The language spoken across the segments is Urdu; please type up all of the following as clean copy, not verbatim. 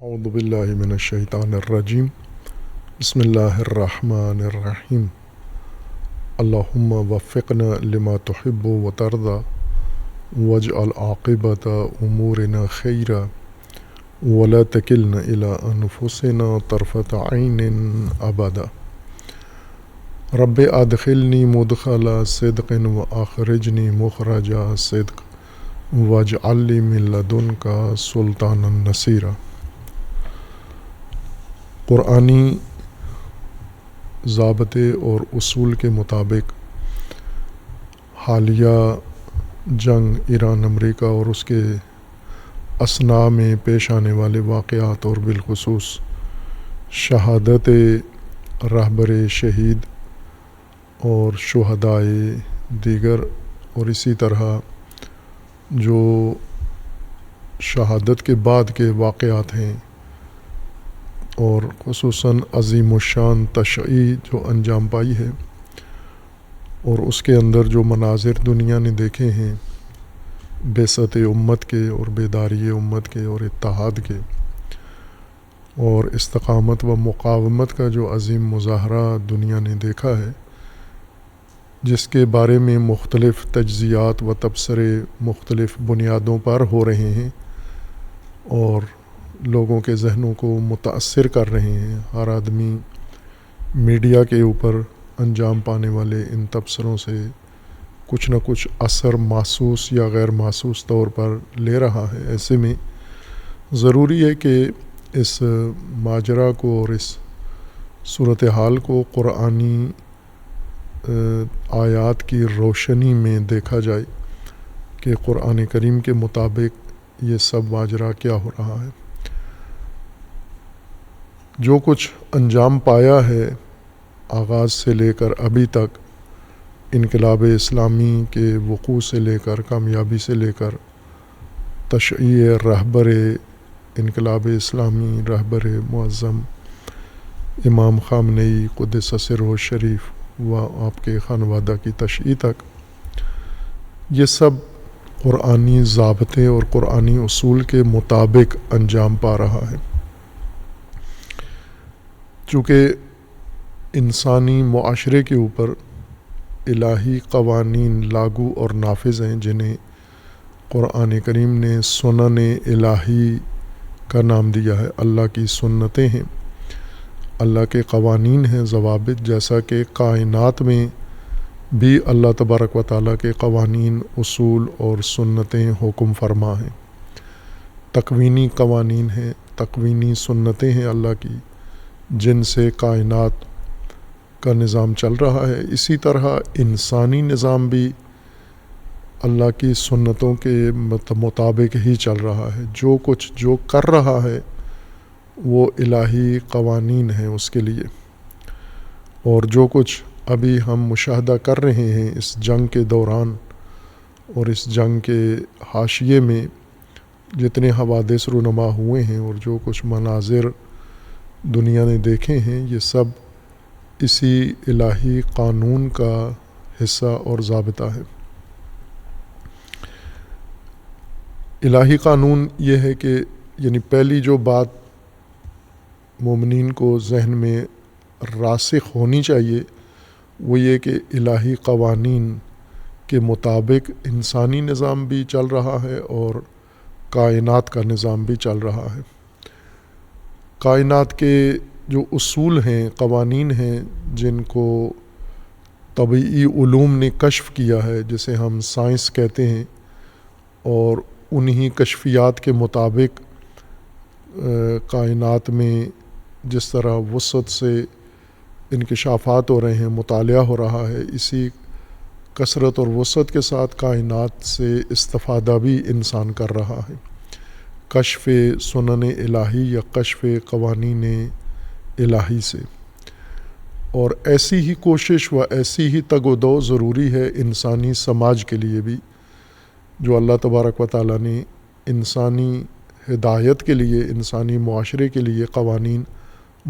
اعوذ باللہ من الشیطان الرجیم بسم اللہ الرحمن الرحیم اللہم وفقنا لما تحب و ترضى واجعل عاقبت امورنا خیرا ولا تکلنا الی انفسنا طرفۃ عین ابدا رب ادخلنی مدخل صدق و اخرجنی مخرج صدق واجعل لی من لدنک سلطانا نصیرا۔ قرآنی ضابطے اور اصول کے مطابق حالیہ جنگ ایران امریکہ اور اس کے اثناء میں پیش آنے والے واقعات اور بالخصوص شہادت رہبر شہید اور شہدائے دیگر اور اسی طرح جو شہادت کے بعد کے واقعات ہیں اور خصوصاً عظیم الشان تشییع جو انجام پائی ہے اور اس کے اندر جو مناظر دنیا نے دیکھے ہیں بعثت امت کے اور بیداری امت کے اور اتحاد کے اور استقامت و مقاومت کا جو عظیم مظاہرہ دنیا نے دیکھا ہے، جس کے بارے میں مختلف تجزیات و تبصرے مختلف بنیادوں پر ہو رہے ہیں اور لوگوں کے ذہنوں کو متاثر کر رہے ہیں۔ ہر آدمی میڈیا کے اوپر انجام پانے والے ان تبصروں سے کچھ نہ کچھ اثر محسوس یا غیر محسوس طور پر لے رہا ہے۔ ایسے میں ضروری ہے کہ اس ماجرا کو اور اس صورتحال کو قرآنی آیات کی روشنی میں دیکھا جائے کہ قرآن کریم کے مطابق یہ سب ماجرا کیا ہو رہا ہے۔ جو کچھ انجام پایا ہے آغاز سے لے کر ابھی تک، انقلاب اسلامی کے وقوع سے لے کر کامیابی سے لے کر تشییع رہبر انقلاب اسلامی رہبر معظم امام خامنئی قدس سرہ الشریف و آپ کے خانوادہ کی تشییع تک، یہ سب قرآنی ضابطے اور قرآنی اصول کے مطابق انجام پا رہا ہے۔ چونکہ انسانی معاشرے کے اوپر الہی قوانین لاگو اور نافذ ہیں، جنہیں قرآن کریم نے سنن الہی کا نام دیا ہے۔ اللہ کی سنتیں ہیں، اللہ کے قوانین ہیں، ضوابط، جیسا کہ کائنات میں بھی اللہ تبارک و تعالیٰ کے قوانین، اصول اور سنتیں حکم فرما ہیں۔ تکوینی قوانین ہیں، تکوینی سنتیں ہیں اللہ کی، جن سے کائنات کا نظام چل رہا ہے۔ اسی طرح انسانی نظام بھی اللہ کی سنتوں کے مطابق ہی چل رہا ہے۔ جو کچھ جو کر رہا ہے وہ الہی قوانین ہیں اس کے لیے، اور جو کچھ ابھی ہم مشاہدہ کر رہے ہیں اس جنگ کے دوران اور اس جنگ کے حاشیے میں جتنے حوادث رونما ہوئے ہیں اور جو کچھ مناظر دنیا نے دیکھے ہیں، یہ سب اسی الہی قانون کا حصہ اور ضابطہ ہے۔ الہی قانون یہ ہے کہ یعنی پہلی جو بات مومنین کو ذہن میں راسخ ہونی چاہیے وہ یہ کہ الہی قوانین کے مطابق انسانی نظام بھی چل رہا ہے اور کائنات کا نظام بھی چل رہا ہے۔ کائنات کے جو اصول ہیں، قوانین ہیں، جن کو طبعی علوم نے کشف کیا ہے، جسے ہم سائنس کہتے ہیں، اور انہی کشفیات کے مطابق کائنات میں جس طرح وسعت سے انکشافات ہو رہے ہیں، مطالعہ ہو رہا ہے، اسی کثرت اور وسعت کے ساتھ کائنات سے استفادہ بھی انسان کر رہا ہے، کشف سنن الہی یا کشف قوانین الہی سے۔ اور ایسی ہی کوشش و ایسی ہی تگ و دو ضروری ہے انسانی سماج کے لیے بھی، جو اللہ تبارک و تعالیٰ نے انسانی ہدایت کے لیے، انسانی معاشرے کے لیے قوانین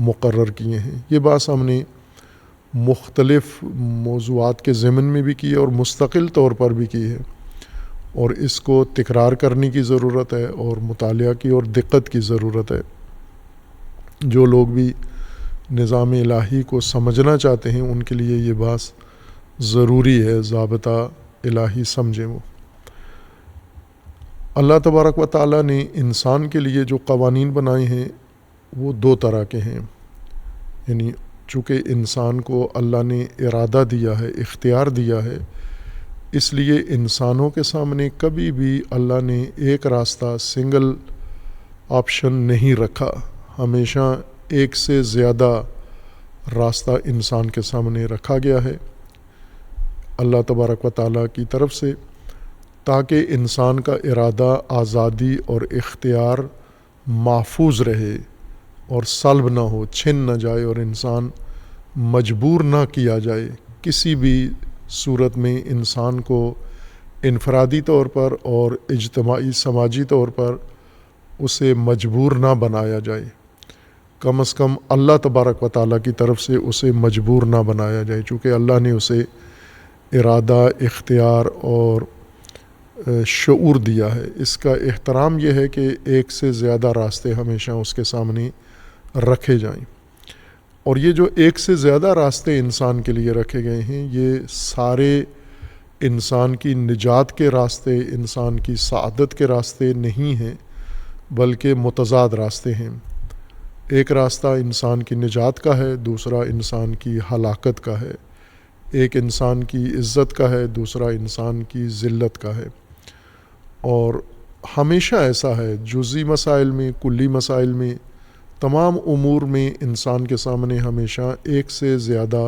مقرر کیے ہیں۔ یہ بات ہم نے مختلف موضوعات کے ضمن میں بھی کی ہے اور مستقل طور پر بھی کی ہے، اور اس کو تکرار کرنے کی ضرورت ہے اور مطالعہ کی اور دقت کی ضرورت ہے۔ جو لوگ بھی نظام الہی کو سمجھنا چاہتے ہیں ان کے لیے یہ بات ضروری ہے، ضابطہ الہی سمجھیں وہ۔ اللہ تبارک و تعالیٰ نے انسان کے لیے جو قوانین بنائے ہیں وہ دو طرح کے ہیں، یعنی چونکہ انسان کو اللہ نے ارادہ دیا ہے، اختیار دیا ہے، اس لیے انسانوں کے سامنے کبھی بھی اللہ نے ایک راستہ سنگل آپشن نہیں رکھا، ہمیشہ ایک سے زیادہ راستہ انسان کے سامنے رکھا گیا ہے اللہ تبارک و تعالیٰ کی طرف سے، تاکہ انسان کا ارادہ، آزادی اور اختیار محفوظ رہے اور سلب نہ ہو، چھن نہ جائے، اور انسان مجبور نہ کیا جائے کسی بھی صورت میں انسان کو انفرادی طور پر اور اجتماعی سماجی طور پر اسے مجبور نہ بنایا جائے، کم از کم اللہ تبارک و تعالیٰ کی طرف سے اسے مجبور نہ بنایا جائے، چونکہ اللہ نے اسے ارادہ، اختیار اور شعور دیا ہے۔ اس کا احترام یہ ہے کہ ایک سے زیادہ راستے ہمیشہ اس کے سامنے رکھے جائیں، اور یہ جو ایک سے زیادہ راستے انسان کے لیے رکھے گئے ہیں یہ سارے انسان کی نجات کے راستے، انسان کی سعادت کے راستے نہیں ہیں، بلکہ متضاد راستے ہیں۔ ایک راستہ انسان کی نجات کا ہے، دوسرا انسان کی ہلاکت کا ہے، ایک انسان کی عزت کا ہے، دوسرا انسان کی ذلت کا ہے، اور ہمیشہ ایسا ہے، جزئی مسائل میں، کلی مسائل میں، تمام امور میں انسان کے سامنے ہمیشہ ایک سے زیادہ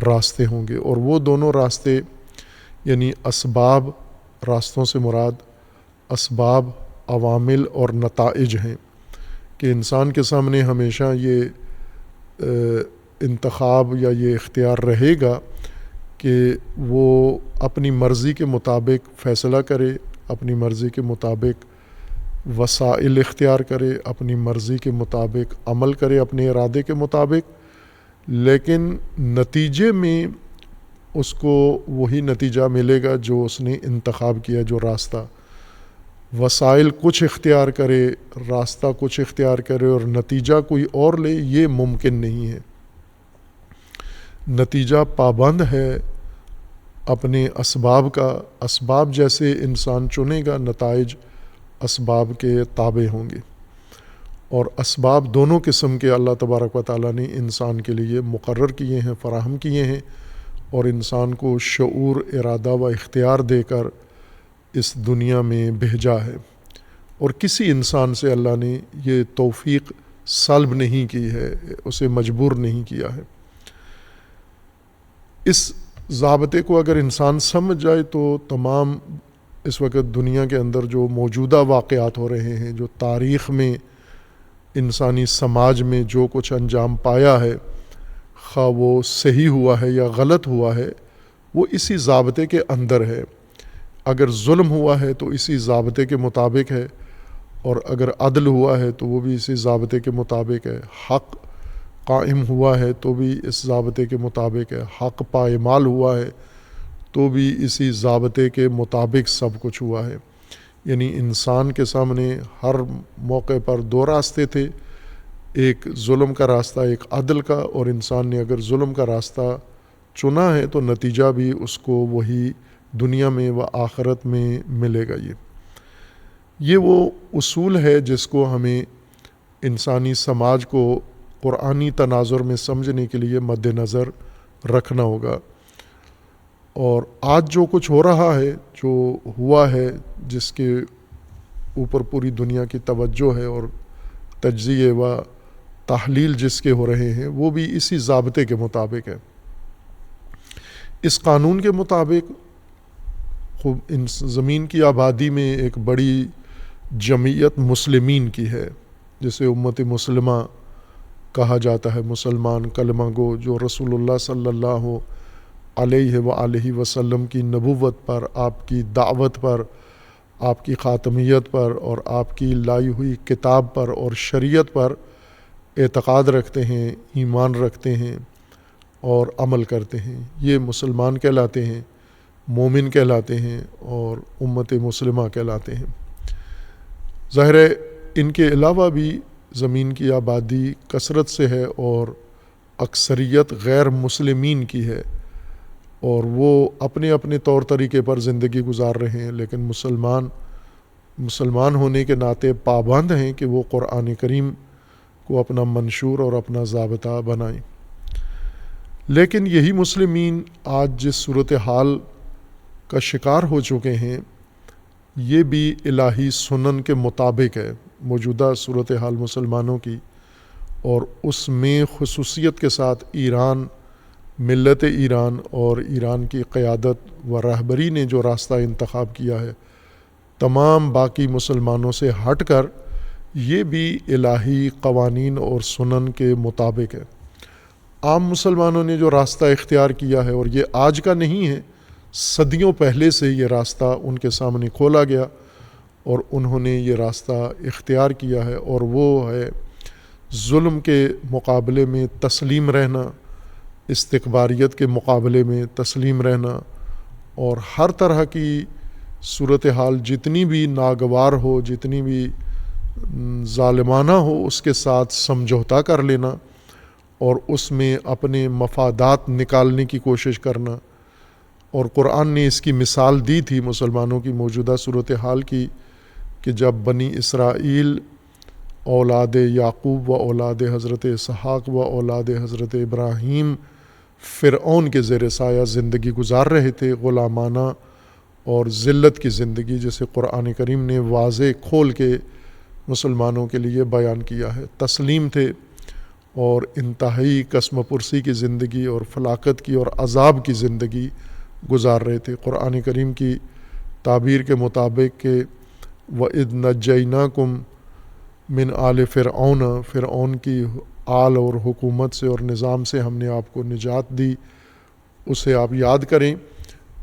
راستے ہوں گے، اور وہ دونوں راستے یعنی اسباب، راستوں سے مراد اسباب، عوامل اور نتائج ہیں، کہ انسان کے سامنے ہمیشہ یہ انتخاب یا یہ اختیار رہے گا کہ وہ اپنی مرضی کے مطابق فیصلہ کرے، اپنی مرضی کے مطابق وسائل اختیار کرے، اپنی مرضی کے مطابق عمل کرے، اپنے ارادے کے مطابق، لیکن نتیجے میں اس کو وہی نتیجہ ملے گا جو اس نے انتخاب کیا، جو راستہ، وسائل کچھ اختیار کرے، راستہ کچھ اختیار کرے اور نتیجہ کوئی اور لے، یہ ممکن نہیں ہے۔ نتیجہ پابند ہے اپنے اسباب کا، اسباب جیسے انسان چنے گا، نتائج اسباب کے تابع ہوں گے، اور اسباب دونوں قسم کے اللہ تبارک و تعالیٰ نے انسان کے لیے مقرر کیے ہیں، فراہم کیے ہیں، اور انسان کو شعور، ارادہ و اختیار دے کر اس دنیا میں بھیجا ہے، اور کسی انسان سے اللہ نے یہ توفیق سلب نہیں کی ہے، اسے مجبور نہیں کیا ہے۔ اس ضابطے کو اگر انسان سمجھ جائے تو تمام اس وقت دنیا کے اندر جو موجودہ واقعات ہو رہے ہیں، جو تاریخ میں انسانی سماج میں جو کچھ انجام پایا ہے، خواہ وہ صحیح ہوا ہے یا غلط ہوا ہے، وہ اسی ضابطے کے اندر ہے۔ اگر ظلم ہوا ہے تو اسی ضابطے کے مطابق ہے، اور اگر عدل ہوا ہے تو وہ بھی اسی ضابطے کے مطابق ہے، حق قائم ہوا ہے تو بھی اس ضابطے کے مطابق ہے، حق پائمال ہوا ہے تو بھی اسی ضابطے کے مطابق سب کچھ ہوا ہے۔ یعنی انسان کے سامنے ہر موقع پر دو راستے تھے، ایک ظلم کا راستہ، ایک عدل کا، اور انسان نے اگر ظلم کا راستہ چنا ہے تو نتیجہ بھی اس کو وہی دنیا میں و آخرت میں ملے گا۔ یہ وہ اصول ہے جس کو ہمیں انسانی سماج کو قرآنی تناظر میں سمجھنے کے لیے مد نظر رکھنا ہوگا، اور آج جو کچھ ہو رہا ہے، جو ہوا ہے، جس کے اوپر پوری دنیا کی توجہ ہے اور تجزیے و تحلیل جس کے ہو رہے ہیں، وہ بھی اسی ضابطے کے مطابق ہے۔ اس قانون کے مطابق ان زمین کی آبادی میں ایک بڑی جمعیت مسلمین کی ہے، جسے امت مسلمہ کہا جاتا ہے، مسلمان کلمہ گو، جو رسول اللہ صلی اللہ علیہ وآلہ وسلم کی نبوت پر، آپ کی دعوت پر، آپ کی خاتمیت پر اور آپ کی لائی ہوئی کتاب پر اور شریعت پر اعتقاد رکھتے ہیں، ایمان رکھتے ہیں اور عمل کرتے ہیں۔ یہ مسلمان کہلاتے ہیں، مومن کہلاتے ہیں اور امت مسلمہ کہلاتے ہیں۔ ظاہر ہے ان کے علاوہ بھی زمین کی آبادی کثرت سے ہے اور اکثریت غیر مسلمین کی ہے، اور وہ اپنے اپنے طور طریقے پر زندگی گزار رہے ہیں، لیکن مسلمان ہونے کے ناطے پابند ہیں کہ وہ قرآن کریم کو اپنا منشور اور اپنا ضابطہ بنائیں۔ لیکن یہی مسلمین آج جس صورتحال کا شکار ہو چکے ہیں، یہ بھی الہی سنن کے مطابق ہے موجودہ صورتحال مسلمانوں کی، اور اس میں خصوصیت کے ساتھ ایران، ملت ایران اور ایران کی قیادت و رہبری نے جو راستہ انتخاب کیا ہے تمام باقی مسلمانوں سے ہٹ کر، یہ بھی الہی قوانین اور سنن کے مطابق ہے۔ عام مسلمانوں نے جو راستہ اختیار کیا ہے، اور یہ آج کا نہیں ہے، صدیوں پہلے سے یہ راستہ ان کے سامنے کھولا گیا اور انہوں نے یہ راستہ اختیار کیا ہے، اور وہ ہے ظلم کے مقابلے میں تسلیم رہنا، استکباریت کے مقابلے میں تسلیم رہنا، اور ہر طرح کی صورتحال جتنی بھی ناگوار ہو، جتنی بھی ظالمانہ ہو، اس کے ساتھ سمجھوتا کر لینا اور اس میں اپنے مفادات نکالنے کی کوشش کرنا۔ اور قرآن نے اس کی مثال دی تھی مسلمانوں کی موجودہ صورتحال کی، کہ جب بنی اسرائیل اولاد یعقوب و اولاد حضرت اسحاق و اولاد حضرت ابراہیم فرعون کے زیر سایہ زندگی گزار رہے تھے، غلامانہ اور ذلت کی زندگی، جسے قرآن کریم نے واضح کھول کے مسلمانوں کے لیے بیان کیا ہے، تسلیم تھے اور انتہائی قسم پرسی کی زندگی اور فلاکت کی اور عذاب کی زندگی گزار رہے تھے۔ قرآن کریم کی تعبیر کے مطابق کہ وَإِذْ نَجَّيْنَاكُمْ مِنْ آلِ فِرْعَوْنَ، فرعون کی آل اور حکومت سے اور نظام سے ہم نے آپ کو نجات دی، اسے آپ یاد کریں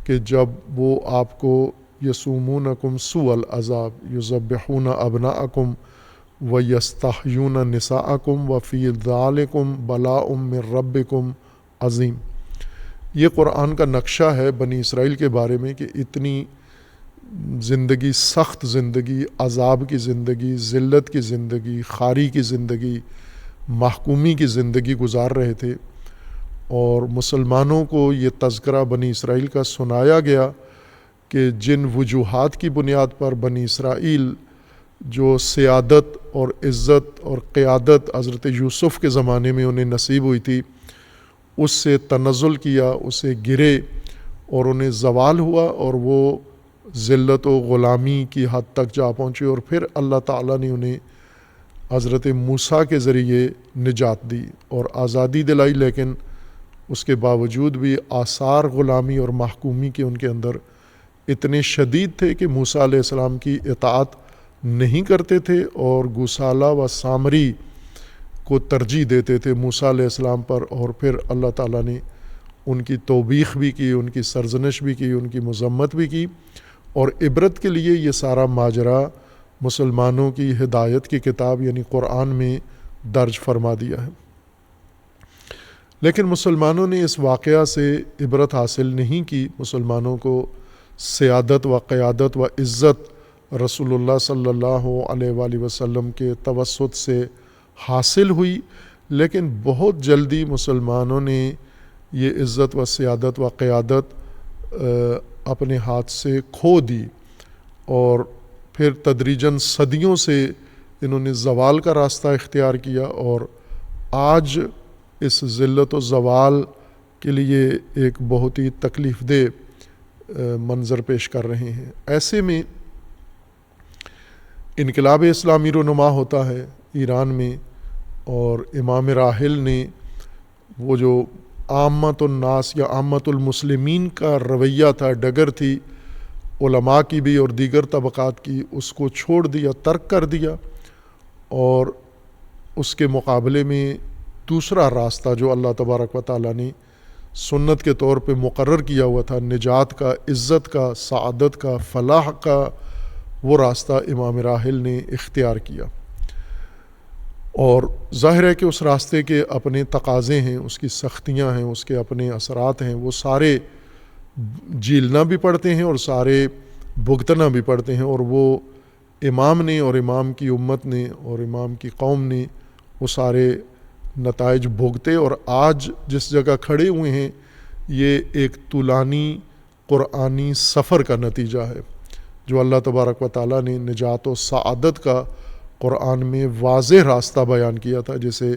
کہ جب وہ آپ کو یسومونکم سوء العذاب یذبحون ابناءکم ویستحیون نساءکم وفی ذالکم بلاء من ربکم عظیم۔ یہ قرآن کا نقشہ ہے بنی اسرائیل کے بارے میں کہ اتنی زندگی، سخت زندگی، عذاب کی زندگی، ذلت کی زندگی، خاری کی زندگی، محکومی کی زندگی گزار رہے تھے، اور مسلمانوں کو یہ تذکرہ بنی اسرائیل کا سنایا گیا کہ جن وجوہات کی بنیاد پر بنی اسرائیل جو سیادت اور عزت اور قیادت حضرت یوسف کے زمانے میں انہیں نصیب ہوئی تھی، اس سے تنزل کیا، اسے گرے اور انہیں زوال ہوا، اور وہ ذلت و غلامی کی حد تک جا پہنچے، اور پھر اللہ تعالیٰ نے انہیں حضرت موسیٰ کے ذریعے نجات دی اور آزادی دلائی، لیکن اس کے باوجود بھی آثار غلامی اور محکومی کے ان کے اندر اتنے شدید تھے کہ موسیٰ علیہ السلام کی اطاعت نہیں کرتے تھے اور گوسالہ و سامری کو ترجیح دیتے تھے موسیٰ علیہ السلام پر، اور پھر اللہ تعالیٰ نے ان کی توبیخ بھی کی، ان کی سرزنش بھی کی، ان کی مذمت بھی کی، اور عبرت کے لیے یہ سارا ماجرا مسلمانوں کی ہدایت کی کتاب یعنی قرآن میں درج فرما دیا ہے۔ لیکن مسلمانوں نے اس واقعہ سے عبرت حاصل نہیں کی۔ مسلمانوں کو سیادت و قیادت و عزت رسول اللہ صلی اللہ علیہ وآلہ وسلم کے توسط سے حاصل ہوئی، لیکن بہت جلدی مسلمانوں نے یہ عزت و سیادت و قیادت اپنے ہاتھ سے کھو دی، اور پھر تدریجاً صدیوں سے انہوں نے زوال کا راستہ اختیار کیا، اور آج اس ذلت و زوال کے لیے ایک بہت ہی تکلیف دہ منظر پیش کر رہے ہیں۔ ایسے میں انقلاب اسلامی رونما ہوتا ہے ایران میں، اور امام راحل نے وہ جو عامت الناس یا عامت المسلمین کا رویہ تھا، ڈگر تھی علماء کی بھی اور دیگر طبقات کی، اس کو چھوڑ دیا، ترک کر دیا، اور اس کے مقابلے میں دوسرا راستہ جو اللہ تبارک و تعالیٰ نے سنت کے طور پہ مقرر کیا ہوا تھا، نجات کا، عزت کا، سعادت کا، فلاح کا، وہ راستہ امام راحل نے اختیار کیا۔ اور ظاہر ہے کہ اس راستے کے اپنے تقاضے ہیں، اس کی سختیاں ہیں، اس کے اپنے اثرات ہیں، وہ سارے جھیلنا بھی پڑتے ہیں اور سارے بھگتنا بھی پڑتے ہیں، اور وہ امام نے اور امام کی امت نے اور امام کی قوم نے وہ سارے نتائج بھوگتے، اور آج جس جگہ کھڑے ہوئے ہیں یہ ایک طولانی قرآنی سفر کا نتیجہ ہے، جو اللہ تبارک و تعالیٰ نے نجات و سعادت کا قرآن میں واضح راستہ بیان کیا تھا، جسے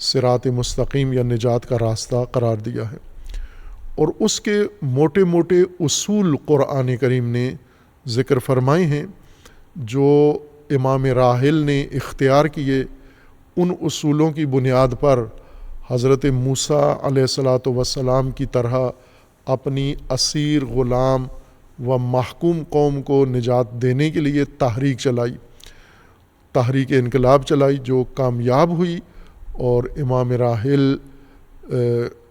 صراط مستقیم یا نجات کا راستہ قرار دیا ہے، اور اس کے موٹے موٹے اصول قرآن کریم نے ذکر فرمائے ہیں جو امام راحل نے اختیار کیے۔ ان اصولوں کی بنیاد پر حضرت موسیٰ علیہ السلام کی طرح اپنی اسیر، غلام و محکوم قوم کو نجات دینے کے لیے تحریک چلائی، تحریک انقلاب چلائی، جو کامیاب ہوئی، اور امام راحل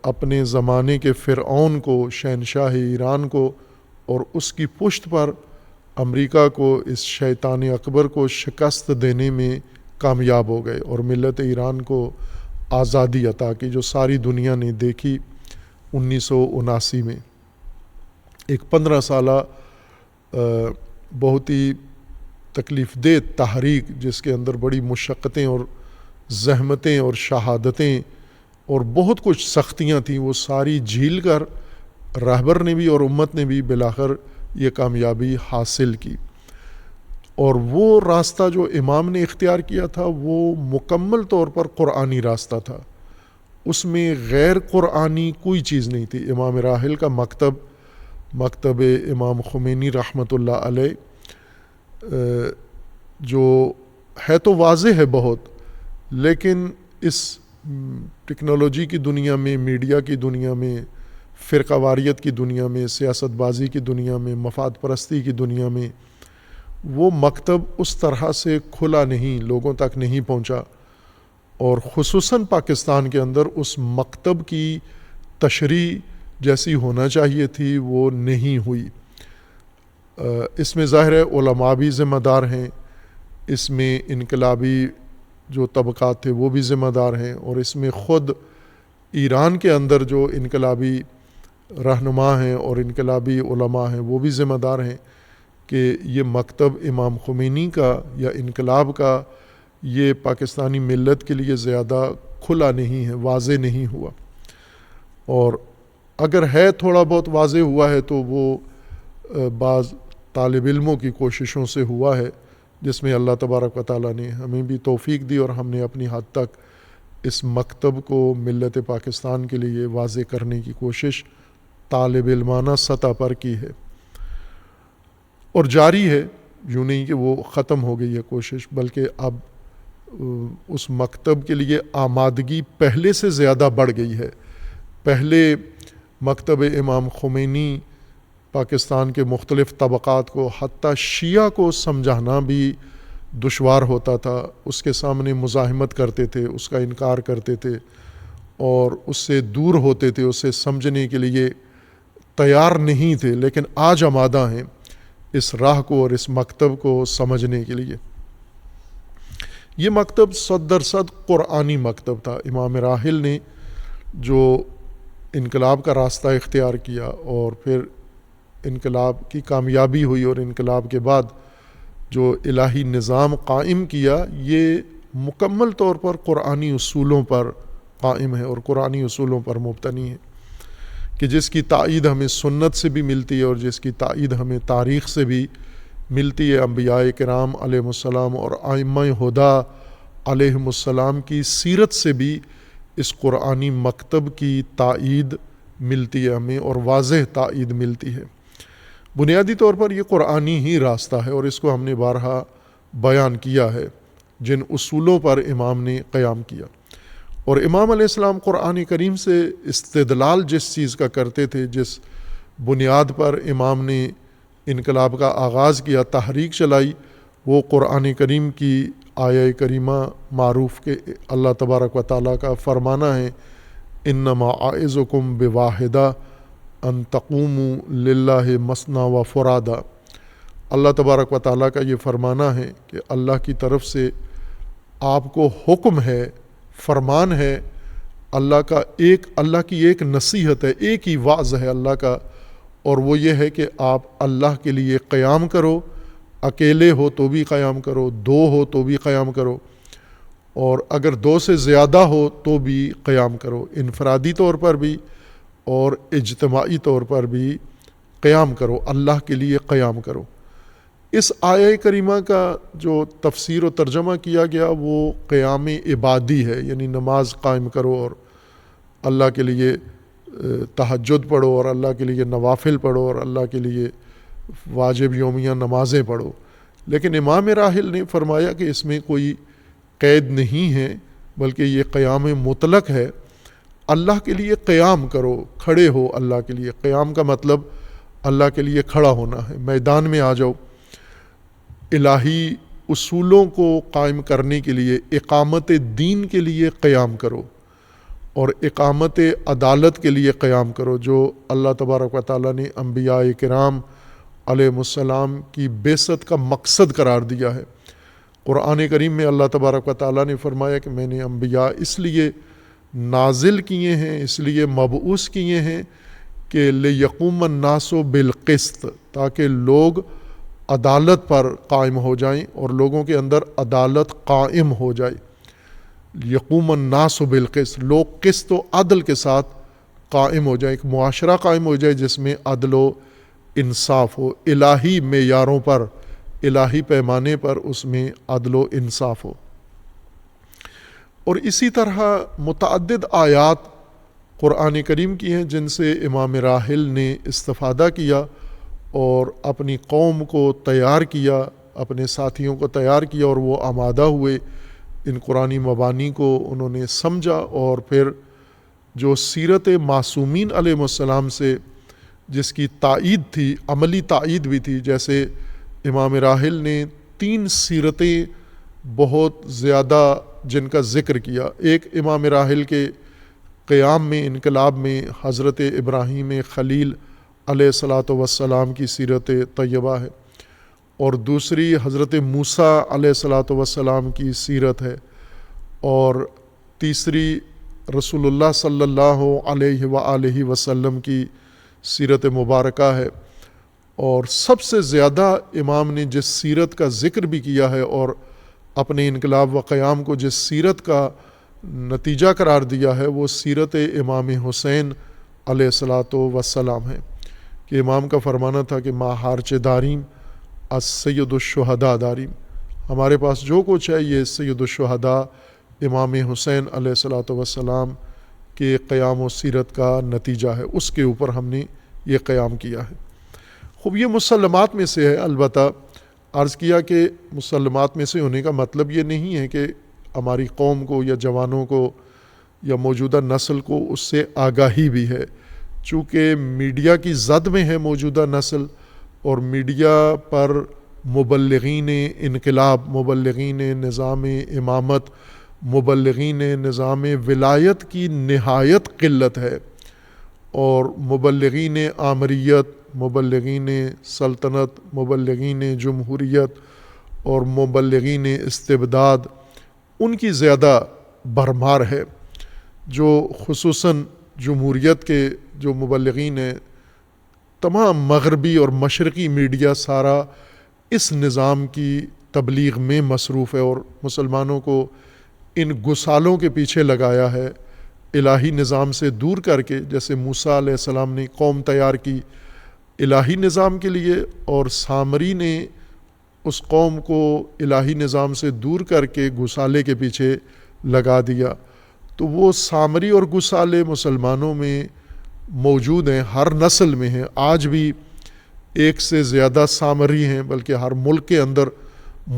اپنے زمانے کے فرعون کو، شہنشاہ ایران کو، اور اس کی پشت پر امریکہ کو، اس شیطان اکبر کو شکست دینے میں کامیاب ہو گئے، اور ملت ایران کو آزادی عطا کی، جو ساری دنیا نے دیکھی 1979 میں۔ ایک 15 سالہ بہت ہی تکلیف دہ تحریک، جس کے اندر بڑی مشقتیں اور زحمتیں اور شہادتیں اور بہت کچھ سختیاں تھیں، وہ ساری جھیل کر رہبر نے بھی اور امت نے بھی بالآخر یہ کامیابی حاصل کی۔ اور وہ راستہ جو امام نے اختیار کیا تھا وہ مکمل طور پر قرآنی راستہ تھا، اس میں غیر قرآنی کوئی چیز نہیں تھی۔ امام راحل کا مکتب امام خمینی رحمۃ اللہ علیہ جو ہے تو واضح ہے بہت، لیکن اس ٹیکنالوجی کی دنیا میں، میڈیا کی دنیا میں، فرقہ واریت کی دنیا میں، سیاست بازی کی دنیا میں، مفاد پرستی کی دنیا میں وہ مکتب اس طرح سے کھلا نہیں، لوگوں تک نہیں پہنچا، اور خصوصاً پاکستان کے اندر اس مکتب کی تشریح جیسی ہونا چاہیے تھی وہ نہیں ہوئی۔ اس میں ظاہر ہے علماء بھی ذمہ دار ہیں، اس میں انقلابی جو طبقات تھے وہ بھی ذمہ دار ہیں، اور اس میں خود ایران کے اندر جو انقلابی رہنما ہیں اور انقلابی علماء ہیں وہ بھی ذمہ دار ہیں کہ یہ مکتب امام خمینی کا یا انقلاب کا یہ پاکستانی ملت کے لیے زیادہ کھلا نہیں ہے، واضح نہیں ہوا، اور اگر ہے تھوڑا بہت واضح ہوا ہے تو وہ بعض طالب علموں کی کوششوں سے ہوا ہے، جس میں اللہ تبارک و تعالیٰ نے ہمیں بھی توفیق دی، اور ہم نے اپنی حد تک اس مکتب کو ملت پاکستان کے لیے واضح کرنے کی کوشش طالب علمانہ سطح پر کی ہے، اور جاری ہے۔ یوں نہیں کہ وہ ختم ہو گئی ہے کوشش، بلکہ اب اس مکتب کے لیے آمادگی پہلے سے زیادہ بڑھ گئی ہے۔ پہلے مکتب امام خمینی پاکستان کے مختلف طبقات کو، حتیٰ شیعہ کو سمجھانا بھی دشوار ہوتا تھا، اس کے سامنے مزاحمت کرتے تھے، اس کا انکار کرتے تھے، اور اس سے دور ہوتے تھے، اسے سمجھنے کے لیے تیار نہیں تھے، لیکن آج آمادہ ہیں اس راہ کو اور اس مکتب کو سمجھنے کے لیے۔ یہ مکتب 100% قرآنی مکتب تھا۔ امام راحل نے جو انقلاب کا راستہ اختیار کیا اور پھر انقلاب کی کامیابی ہوئی، اور انقلاب کے بعد جو الہی نظام قائم کیا، یہ مکمل طور پر قرآنی اصولوں پر قائم ہے اور قرآنی اصولوں پر مبتنی ہے، کہ جس کی تائید ہمیں سنت سے بھی ملتی ہے اور جس کی تائید ہمیں تاریخ سے بھی ملتی ہے۔ انبیاء کرام علیہ السلام اور ائمہ ہدیٰ علیہ السلام کی سیرت سے بھی اس قرآنی مکتب کی تائید ملتی ہے ہمیں، اور واضح تائید ملتی ہے۔ بنیادی طور پر یہ قرآنی ہی راستہ ہے، اور اس کو ہم نے بارہا بیان کیا ہے، جن اصولوں پر امام نے قیام کیا۔ اور امام علیہ السلام قرآن کریم سے استدلال جس چیز کا کرتے تھے، جس بنیاد پر امام نے انقلاب کا آغاز کیا، تحریک چلائی، وہ قرآن کریم کی آیہ کریمہ معروف کہ اللہ تبارک و تعالیٰ کا فرمانا ہے، انما اعظکم بواحدہ ان تقوموا للہ مثنی و فرادا۔ اللہ تبارک و تعالیٰ کا یہ فرمانا ہے کہ اللہ کی طرف سے آپ کو حکم ہے، فرمان ہے، اللہ کی ایک نصیحت ہے، ایک ہی وعظ ہے اللہ کا، اور وہ یہ ہے کہ آپ اللہ کے لیے قیام کرو، اکیلے ہو تو بھی قیام کرو، 2 ہو تو بھی قیام کرو، اور اگر 2 سے زیادہ ہو تو بھی قیام کرو، انفرادی طور پر بھی اور اجتماعی طور پر بھی قیام کرو، اللہ کے لیے قیام کرو۔ اس آیہ کریمہ کا جو تفسیر و ترجمہ کیا گیا وہ قیام عبادی ہے، یعنی نماز قائم کرو اور اللہ کے لیے تہجد پڑھو اور اللہ کے لیے نوافل پڑھو اور اللہ کے لیے واجب یومیہ نمازیں پڑھو۔ لیکن امام راحل نے فرمایا کہ اس میں کوئی قید نہیں ہے، بلکہ یہ قیام مطلق ہے۔ اللہ کے لیے قیام کرو، کھڑے ہو اللہ کے لیے۔ قیام کا مطلب اللہ کے لیے کھڑا ہونا ہے، میدان میں آ جاؤ، الہی اصولوں کو قائم کرنے کے لیے، اقامت دین کے لیے قیام کرو اور اقامت عدالت کے لیے قیام کرو، جو اللہ تبارک و تعالیٰ نے انبیاء کرام علیہ السلام کی بعثت کا مقصد قرار دیا ہے۔ قرآن کریم میں اللہ تبارک و تعالیٰ نے فرمایا کہ میں نے انبیاء اس لیے نازل کیے ہیں، اس لیے مبعوث کیے ہیں کہ لِیَقُومَ النَّاسُ بِالْقِسْطِ، تاکہ لوگ عدالت پر قائم ہو جائیں اور لوگوں کے اندر عدالت قائم ہو جائے۔ یقوم الناس بالقسط، لوگ قسط و عدل کے ساتھ قائم ہو جائے، ایک معاشرہ قائم ہو جائے جس میں عدل و انصاف ہو، الہی معیاروں پر، الہی پیمانے پر اس میں عدل و انصاف ہو۔ اور اسی طرح متعدد آیات قرآن کریم کی ہیں جن سے امام راحل نے استفادہ کیا اور اپنی قوم کو تیار کیا، اپنے ساتھیوں کو تیار کیا، اور وہ آمادہ ہوئے، ان قرآنی مبانی کو انہوں نے سمجھا، اور پھر جو سیرت معصومین علیہ السلام سے جس کی تائید تھی، عملی تائید بھی تھی، جیسے امام راحل نے 3 سیرتیں بہت زیادہ جن کا ذکر کیا۔ ایک امام راحل کے قیام میں، انقلاب میں حضرت ابراہیم خلیل علیہ السلام کی سیرت طیبہ ہے، اور دوسری حضرت موسیٰ علیہ السلام کی سیرت ہے، اور تیسری رسول اللہ صلی اللہ علیہ وآلہ وسلم کی سیرت مبارکہ ہے۔ اور سب سے زیادہ امام نے جس سیرت کا ذکر بھی کیا ہے اور اپنے انقلاب و قیام کو جس سیرت کا نتیجہ قرار دیا ہے، وہ سیرت امام حسین علیہ السلام ہے، کہ امام کا فرمانا تھا کہ ما ہارچ داریم از سید الشہداء داریم، ہمارے پاس جو کچھ ہے یہ سید الشہداء امام حسین علیہ السلام کے قیام و سیرت کا نتیجہ ہے، اس کے اوپر ہم نے یہ قیام کیا ہے۔ خوب یہ مسلمات میں سے ہے، البتہ عرض کیا کہ مسلمات میں سے ہونے کا مطلب یہ نہیں ہے کہ ہماری قوم کو یا جوانوں کو یا موجودہ نسل کو اس سے آگاہی بھی ہے، چونکہ میڈیا کی زد میں ہے موجودہ نسل، اور میڈیا پر مبلغین انقلاب، مبلغین نظام امامت، مبلغین نظام ولایت کی نہایت قلت ہے، اور مبلغین آمریت، مبلغین سلطنت، مبلغین جمہوریت اور مبلغین استبداد، ان کی زیادہ بھرمار ہے، جو خصوصاً جمہوریت کے جو مبلغین ہیں، تمام مغربی اور مشرقی میڈیا سارا اس نظام کی تبلیغ میں مصروف ہے اور مسلمانوں کو ان گسالوں کے پیچھے لگایا ہے، الہی نظام سے دور کر کے، جیسے موسیٰ علیہ السلام نے قوم تیار کی الہی نظام کے لیے، اور سامری نے اس قوم کو الہی نظام سے دور کر کے گسالے کے پیچھے لگا دیا۔ تو وہ سامری اور گسالے مسلمانوں میں موجود ہیں، ہر نسل میں ہیں، آج بھی ایک سے زیادہ سامری ہیں، بلکہ ہر ملک کے اندر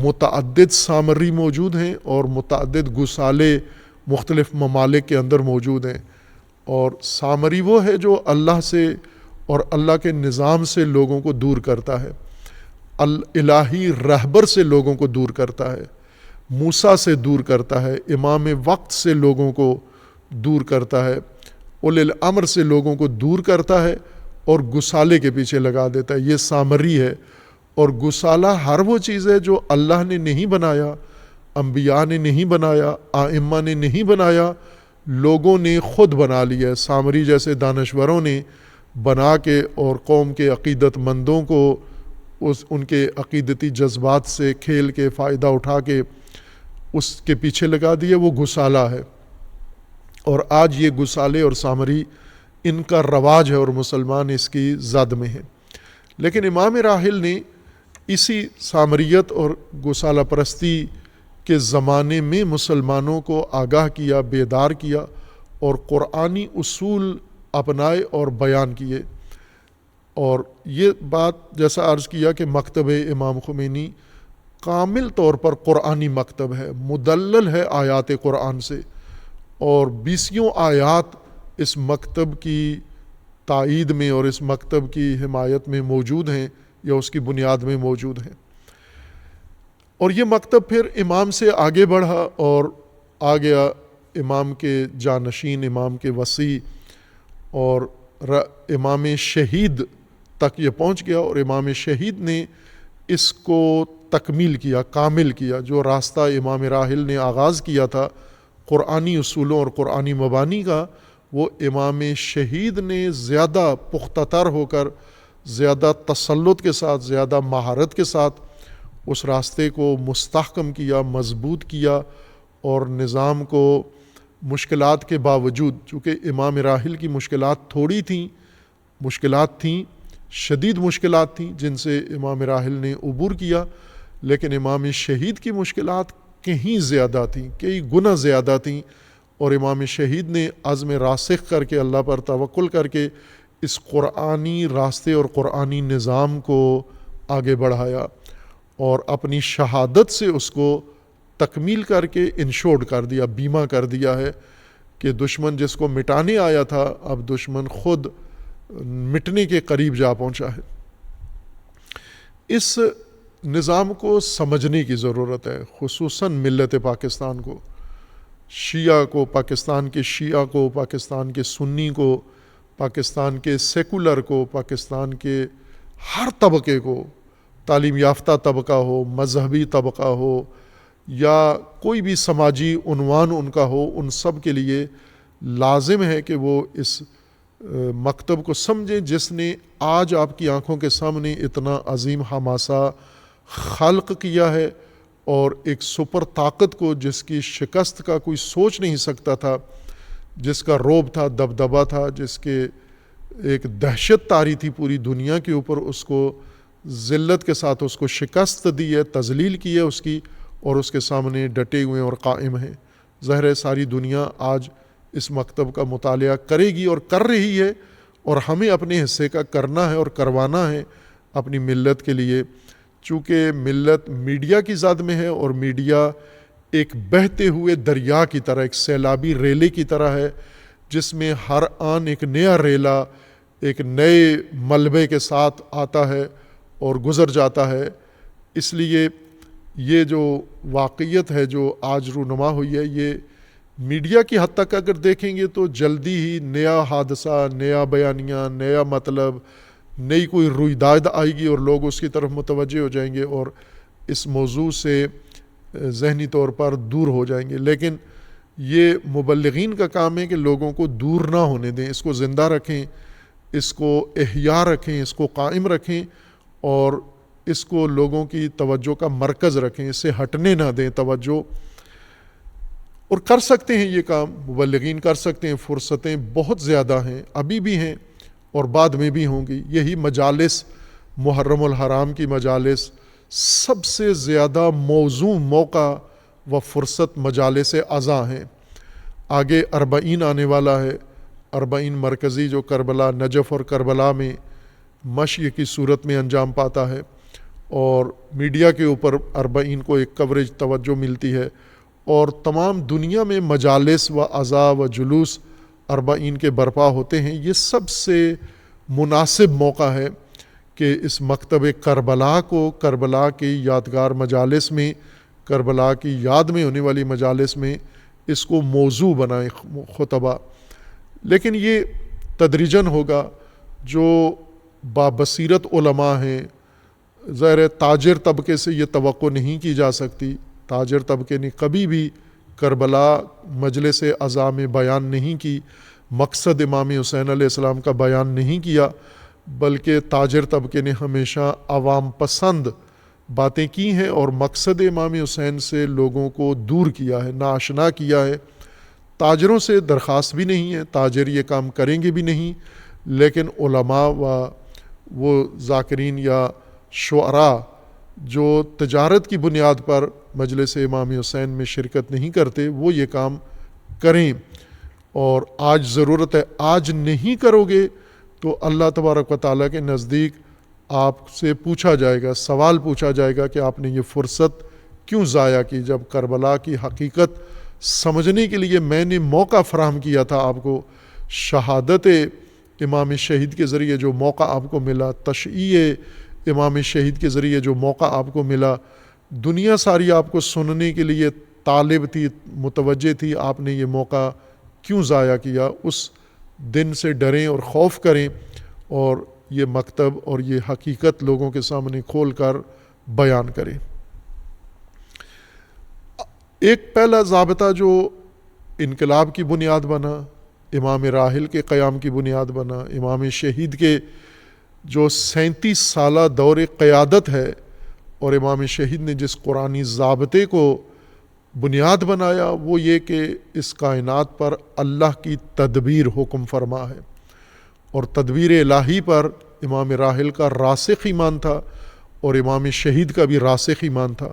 متعدد سامری موجود ہیں اور متعدد گسالے مختلف ممالک کے اندر موجود ہیں۔ اور سامری وہ ہے جو اللہ سے اور اللہ کے نظام سے لوگوں کو دور کرتا ہے، الہی رہبر سے لوگوں کو دور کرتا ہے، موسیٰ سے دور کرتا ہے، امام وقت سے لوگوں کو دور کرتا ہے، اولی الامر سے لوگوں کو دور کرتا ہے اور گسالے کے پیچھے لگا دیتا ہے۔ یہ سامری ہے، اور گسالہ ہر وہ چیز ہے جو اللہ نے نہیں بنایا، انبیاء نے نہیں بنایا، ائمہ نے نہیں بنایا، لوگوں نے خود بنا لیا ہے۔ سامری جیسے دانشوروں نے بنا کے اور قوم کے عقیدت مندوں کو ان کے عقیدتی جذبات سے کھیل کے فائدہ اٹھا کے اس کے پیچھے لگا دیا، وہ گسالہ ہے۔ اور آج یہ گسالے اور سامری ان کا رواج ہے اور مسلمان اس کی زد میں ہیں۔ لیکن امام راحل نے اسی سامریت اور گسالہ پرستی کے زمانے میں مسلمانوں کو آگاہ کیا، بیدار کیا اور قرآنی اصول اپنائے اور بیان کیے۔ اور یہ بات جیسا عرض کیا کہ مکتب امام خمینی کامل طور پر قرآنی مکتب ہے، مدلل ہے آیات قرآن سے، اور 20 آیات اس مکتب کی تائید میں اور اس مکتب کی حمایت میں موجود ہیں یا اس کی بنیاد میں موجود ہیں۔ اور یہ مکتب پھر امام سے آگے بڑھا اور آ گیا امام کے جانشین، امام کے وصی اور امام شہید تک یہ پہنچ گیا، اور امام شہید نے اس کو تکمیل کیا، کامل کیا۔ جو راستہ امام راحل نے آغاز کیا تھا قرآنی اصولوں اور قرآنی مبانی کا، وہ امام شہید نے زیادہ پختہ تر ہو کر، زیادہ تسلط کے ساتھ، زیادہ مہارت کے ساتھ اس راستے کو مستحکم کیا، مضبوط کیا، اور نظام کو مشکلات کے باوجود، چونکہ امام راحل کی مشکلات تھوڑی تھیں، مشکلات تھیں، شدید مشکلات تھیں جن سے امام راحل نے عبور کیا، لیکن امام شہید کی مشکلات کہیں زیادہ تھیں، کئی گنا زیادہ تھیں، اور امام شہید نے عزم راسخ کر کے، اللہ پر توکل کر کے اس قرآنی راستے اور قرآنی نظام کو آگے بڑھایا اور اپنی شہادت سے اس کو تکمیل کر کے انشورڈ کر دیا، بیمہ کر دیا ہے کہ دشمن جس کو مٹانے آیا تھا، اب دشمن خود مٹنے کے قریب جا پہنچا ہے۔ اس نظام کو سمجھنے کی ضرورت ہے، خصوصاً ملت پاکستان کو، شیعہ کو، پاکستان کے شیعہ کو، پاکستان کے سنی کو، پاکستان کے سیکولر کو، پاکستان کے ہر طبقے کو، تعلیم یافتہ طبقہ ہو، مذہبی طبقہ ہو یا کوئی بھی سماجی عنوان ان کا ہو، ان سب کے لیے لازم ہے کہ وہ اس مکتب کو سمجھیں جس نے آج آپ کی آنکھوں کے سامنے اتنا عظیم حماسہ خلق کیا ہے، اور ایک سپر طاقت کو جس کی شکست کا کوئی سوچ نہیں سکتا تھا، جس کا رعب تھا، دبدبا تھا، جس کے ایک دہشت طاری تھی پوری دنیا کے اوپر، اس کو ذلت کے ساتھ اس کو شکست دی ہے، تذلیل کی ہے اس کی، اور اس کے سامنے ڈٹے ہوئے اور قائم ہیں۔ ظاہر ہے ساری دنیا آج اس مکتب کا مطالعہ کرے گی اور کر رہی ہے، اور ہمیں اپنے حصے کا کرنا ہے اور کروانا ہے اپنی ملت کے لیے، چونکہ ملت میڈیا کی زد میں ہے، اور میڈیا ایک بہتے ہوئے دریا کی طرح، ایک سیلابی ریلے کی طرح ہے، جس میں ہر آن ایک نیا ریلا ایک نئے ملبے کے ساتھ آتا ہے اور گزر جاتا ہے۔ اس لیے یہ جو واقعیت ہے جو آج رونما ہوئی ہے، یہ میڈیا کی حد تک اگر دیکھیں گے تو جلدی ہی نیا حادثہ، نیا بیانیہ، نیا مطلب، نئی کوئی رویداد آئے گی اور لوگ اس کی طرف متوجہ ہو جائیں گے اور اس موضوع سے ذہنی طور پر دور ہو جائیں گے۔ لیکن یہ مبلغین کا کام ہے کہ لوگوں کو دور نہ ہونے دیں، اس کو زندہ رکھیں، اس کو احیاء رکھیں، اس کو قائم رکھیں، اور اس کو لوگوں کی توجہ کا مرکز رکھیں، اس سے ہٹنے نہ دیں توجہ۔ اور کر سکتے ہیں یہ کام، مبلغین کر سکتے ہیں، فرصتیں بہت زیادہ ہیں، ابھی بھی ہیں اور بعد میں بھی ہوں گی۔ یہی مجالس، محرم الحرام کی مجالس سب سے زیادہ موزوں موقع و فرصت مجالس اعضاء ہیں۔ آگے 40 آنے والا ہے، 40 مرکزی جو کربلا، نجف اور کربلا میں مشی کی صورت میں انجام پاتا ہے، اور میڈیا کے اوپر 40 کو ایک کوریج توجہ ملتی ہے، اور تمام دنیا میں مجالس و عزا و جلوس 40 کے برپا ہوتے ہیں۔ یہ سب سے مناسب موقع ہے کہ اس مکتب کربلا کو، کربلا کی یادگار مجالس میں، کربلا کی یاد میں ہونے والی مجالس میں اس کو موضوع بنائیں خطبہ۔ لیکن یہ تدریجاً ہوگا۔ جو بابصیرت علماء ہیں، ظاہر تاجر طبقے سے یہ توقع نہیں کی جا سکتی، تاجر طبقے نے کبھی بھی کربلا مجلس اعضاء میں بیان نہیں کی، مقصد امام حسین علیہ السلام کا بیان نہیں کیا، بلکہ تاجر طبقے نے ہمیشہ عوام پسند باتیں کی ہیں اور مقصد امام حسین سے لوگوں کو دور کیا ہے، ناآشنا کیا ہے۔ تاجروں سے درخواست بھی نہیں ہے، تاجر یہ کام کریں گے بھی نہیں، لیکن علماء و وہ ذاکرین یا شعراء جو تجارت کی بنیاد پر مجلس امام حسین میں شرکت نہیں کرتے، وہ یہ کام کریں۔ اور آج ضرورت ہے، آج نہیں کرو گے تو اللہ تبارک و تعالیٰ کے نزدیک آپ سے پوچھا جائے گا، سوال پوچھا جائے گا کہ آپ نے یہ فرصت کیوں ضائع کی، جب کربلا کی حقیقت سمجھنے کے لیے میں نے موقع فراہم کیا تھا آپ کو، شہادت امام شہید کے ذریعے جو موقع آپ کو ملا، تشییع امام شہید کے ذریعے جو موقع آپ کو ملا، دنیا ساری آپ کو سننے کے لیے طالب تھی، متوجہ تھی، آپ نے یہ موقع کیوں ضائع کیا؟ اس دن سے ڈریں اور خوف کریں اور یہ مکتب اور یہ حقیقت لوگوں کے سامنے کھول کر بیان کریں۔ ایک پہلا ضابطہ جو انقلاب کی بنیاد بنا، امام راحل کے قیام کی بنیاد بنا، امام شہید کے جو 37 سالہ دور قیادت ہے اور امام شہید نے جس قرآنی ضابطے کو بنیاد بنایا، وہ یہ کہ اس کائنات پر اللہ کی تدبیر حکم فرما ہے، اور تدبیر الہی پر امام راحل کا راسخ ایمان تھا اور امام شہید کا بھی راسخ ایمان تھا۔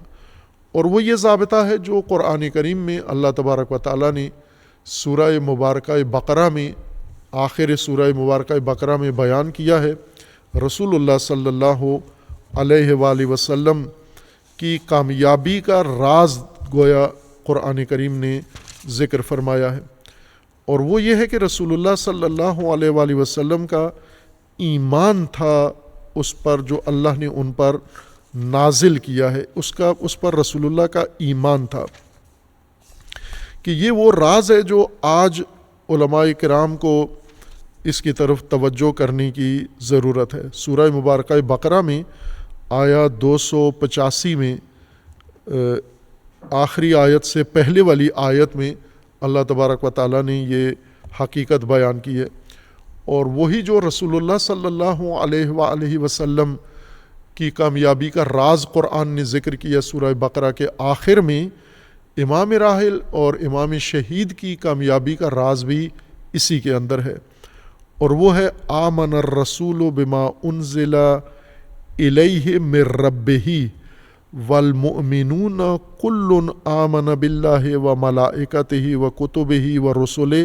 اور وہ یہ ضابطہ ہے جو قرآن کریم میں اللہ تبارک و تعالیٰ نے سورہ مبارکہ بقرہ میں، آخر سورہ مبارکہ بقرہ میں بیان کیا ہے۔ رسول اللہ صلی اللہ علیہ وآلہ وسلم کی کامیابی کا راز گویا قرآن کریم نے ذکر فرمایا ہے، اور وہ یہ ہے کہ رسول اللہ صلی اللہ علیہ وآلہ وسلم کا ایمان تھا اس پر جو اللہ نے ان پر نازل کیا ہے، اس پر رسول اللہ کا ایمان تھا، کہ یہ وہ راز ہے جو آج علماء کرام کو اس کی طرف توجہ کرنے کی ضرورت ہے۔ سورہ مبارکہ بقرہ میں آیا 285 میں آخری آیت سے پہلے والی آیت میں اللہ تبارک و تعالیٰ نے یہ حقیقت بیان کی ہے، اور وہی جو رسول اللہ صلی اللہ علیہ وآلہ وسلم کی کامیابی کا راز قرآن نے ذکر کیا سورہ بقرہ کے آخر میں، امام راحل اور امام شہید کی کامیابی کا راز بھی اسی کے اندر ہے، اور وہ ہے آمن الرسول بما انزل الیہ من ربہ والمؤمنون کل آمن باللہ وملائکتہ وکتبہ ورسلہ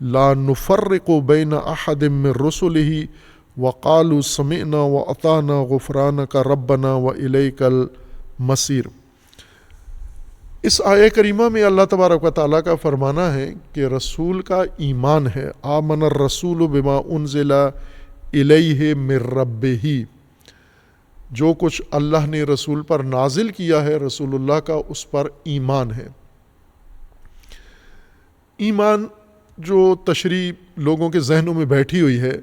لا نفرق بین احد من رسلہ وقالوا سمعنا واطعنا غفرانک ربنا والیک المصیر۔ اس آیہ کریمہ میں اللہ تبارک و تعالیٰ کا فرمانا ہے کہ رسول کا ایمان ہے، آمن الرسول بما انزل الیہ من ربہ، جو کچھ اللہ نے رسول پر نازل کیا ہے رسول اللہ کا اس پر ایمان ہے۔ ایمان جو تشریح لوگوں کے ذہنوں میں بیٹھی ہوئی ہے،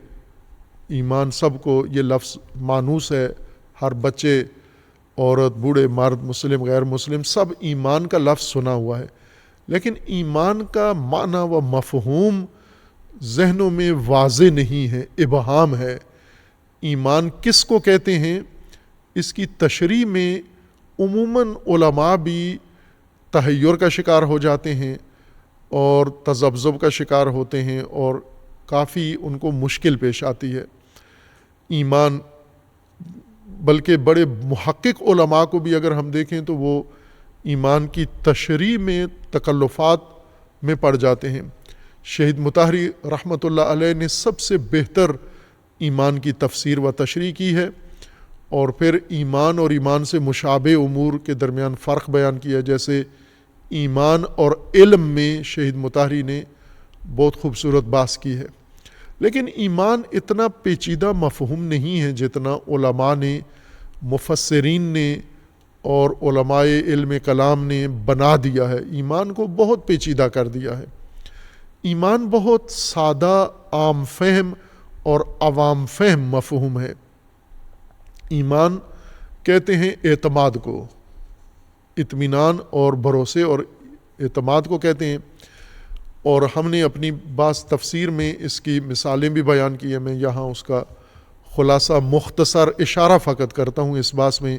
ایمان سب کو یہ لفظ مانوس ہے، ہر بچے، عورت، بوڑھے، مرد، مسلم، غیر مسلم، سب ایمان کا لفظ سنا ہوا ہے، لیکن ایمان کا معنی و مفہوم ذہنوں میں واضح نہیں ہے، ابہام ہے۔ ایمان کس کو کہتے ہیں، اس کی تشریح میں عموماً علماء بھی تحیر کا شکار ہو جاتے ہیں اور تذبذب کا شکار ہوتے ہیں، اور کافی ان کو مشکل پیش آتی ہے۔ ایمان بلکہ بڑے محقق علماء کو بھی اگر ہم دیکھیں تو وہ ایمان کی تشریح میں تکلفات میں پڑ جاتے ہیں۔ شہید مطہری رحمۃ اللہ علیہ نے سب سے بہتر ایمان کی تفسیر و تشریح کی ہے، اور پھر ایمان اور ایمان سے مشابہ امور کے درمیان فرق بیان کیا، جیسے ایمان اور علم میں شہید مطہری نے بہت خوبصورت بحث کی ہے۔ لیکن ایمان اتنا پیچیدہ مفہوم نہیں ہے جتنا علماء نے، مفسرین نے اور علماء علم کلام نے بنا دیا ہے۔ ایمان کو بہت پیچیدہ کر دیا ہے۔ ایمان بہت سادہ، عام فہم اور عوام فہم مفہوم ہے۔ ایمان کہتے ہیں اعتماد کو، اطمینان اور بھروسے اور اعتماد کو کہتے ہیں، اور ہم نے اپنی بعض تفسیر میں اس کی مثالیں بھی بیان کی ہیں، میں یہاں اس کا خلاصہ مختصر اشارہ فقط کرتا ہوں، اس بات میں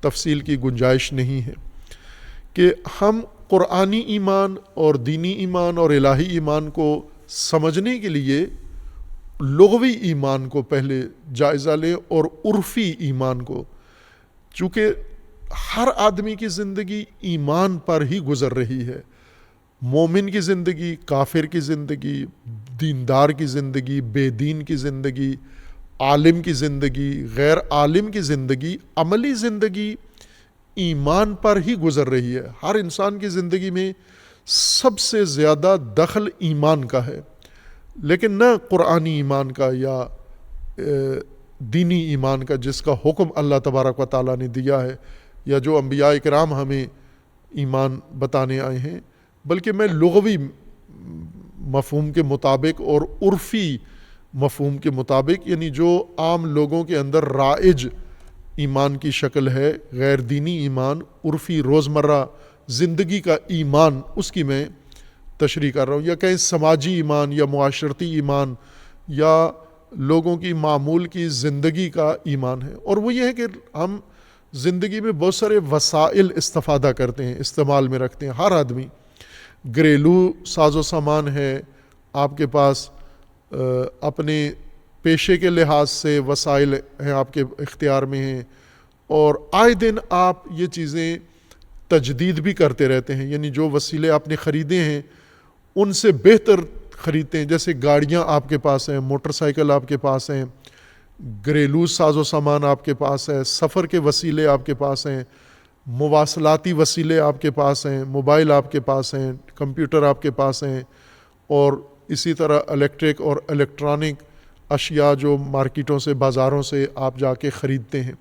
تفصیل کی گنجائش نہیں ہے، کہ ہم قرآنی ایمان اور دینی ایمان اور الہی ایمان کو سمجھنے کے لیے لغوی ایمان کو پہلے جائزہ لیں اور عرفی ایمان کو، چونکہ ہر آدمی کی زندگی ایمان پر ہی گزر رہی ہے، مومن کی زندگی، کافر کی زندگی، دیندار کی زندگی، بے دین کی زندگی، عالم کی زندگی، غیر عالم کی زندگی، عملی زندگی ایمان پر ہی گزر رہی ہے۔ ہر انسان کی زندگی میں سب سے زیادہ دخل ایمان کا ہے، لیکن نہ قرآنی ایمان کا یا دینی ایمان کا جس کا حکم اللہ تبارک و تعالیٰ نے دیا ہے یا جو انبیاء کرام ہمیں ایمان بتانے آئے ہیں، بلکہ میں لغوی مفہوم کے مطابق اور عرفی مفہوم کے مطابق، یعنی جو عام لوگوں کے اندر رائج ایمان کی شکل ہے، غیر دینی ایمان، عرفی روزمرہ زندگی کا ایمان، اس کی میں تشریح کر رہا ہوں، یا کہیں سماجی ایمان یا معاشرتی ایمان یا لوگوں کی معمول کی زندگی کا ایمان ہے۔ اور وہ یہ ہے کہ ہم زندگی میں بہت سارے وسائل استفادہ کرتے ہیں، استعمال میں رکھتے ہیں، ہر آدمی۔ گھریلو ساز و سامان ہے، آپ کے پاس اپنے پیشے کے لحاظ سے وسائل ہیں، آپ کے اختیار میں ہیں، اور آئے دن آپ یہ چیزیں تجدید بھی کرتے رہتے ہیں، یعنی جو وسیلے آپ نے خریدے ہیں ان سے بہتر خریدتے ہیں، جیسے گاڑیاں آپ کے پاس ہیں، موٹر سائیکل آپ کے پاس ہیں، گھریلو ساز و سامان آپ کے پاس ہے، سفر کے وسیلے آپ کے پاس ہیں، مواصلاتی وسیلے آپ کے پاس ہیں، موبائل آپ کے پاس ہیں، کمپیوٹر آپ کے پاس ہیں، اور اسی طرح الیکٹرک اور الیکٹرانک اشیاء جو مارکیٹوں سے، بازاروں سے آپ جا کے خریدتے ہیں۔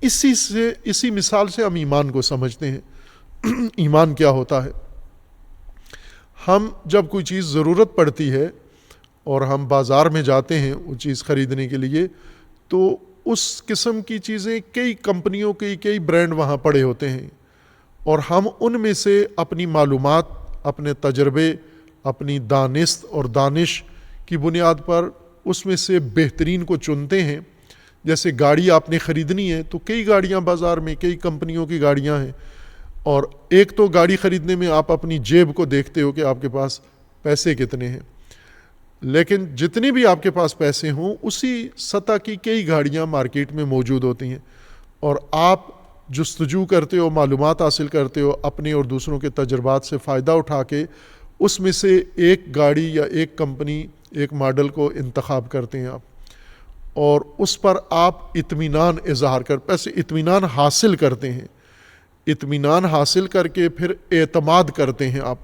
اسی مثال سے ہم ایمان کو سمجھتے ہیں۔ ایمان کیا ہوتا ہے؟ ہم جب کوئی چیز ضرورت پڑتی ہے اور ہم بازار میں جاتے ہیں وہ چیز خریدنے کے لیے، تو اس قسم کی چیزیں کئی کمپنیوں کے کئی برانڈ وہاں پڑے ہوتے ہیں، اور ہم ان میں سے اپنی معلومات، اپنے تجربے، اپنی دانست اور دانش کی بنیاد پر اس میں سے بہترین کو چنتے ہیں۔ جیسے گاڑی آپ نے خریدنی ہے تو کئی گاڑیاں بازار میں، کئی کمپنیوں کی گاڑیاں ہیں، اور ایک تو گاڑی خریدنے میں آپ اپنی جیب کو دیکھتے ہو کہ آپ کے پاس پیسے کتنے ہیں، لیکن جتنے بھی آپ کے پاس پیسے ہوں اسی سطح کی کئی گاڑیاں مارکیٹ میں موجود ہوتی ہیں، اور آپ جستجو کرتے ہو، معلومات حاصل کرتے ہو، اپنے اور دوسروں کے تجربات سے فائدہ اٹھا کے اس میں سے ایک گاڑی یا ایک کمپنی، ایک ماڈل کو انتخاب کرتے ہیں آپ، اور اس پر آپ اطمینان اظہار اطمینان حاصل کرتے ہیں۔ اطمینان حاصل کر کے پھر اعتماد کرتے ہیں آپ،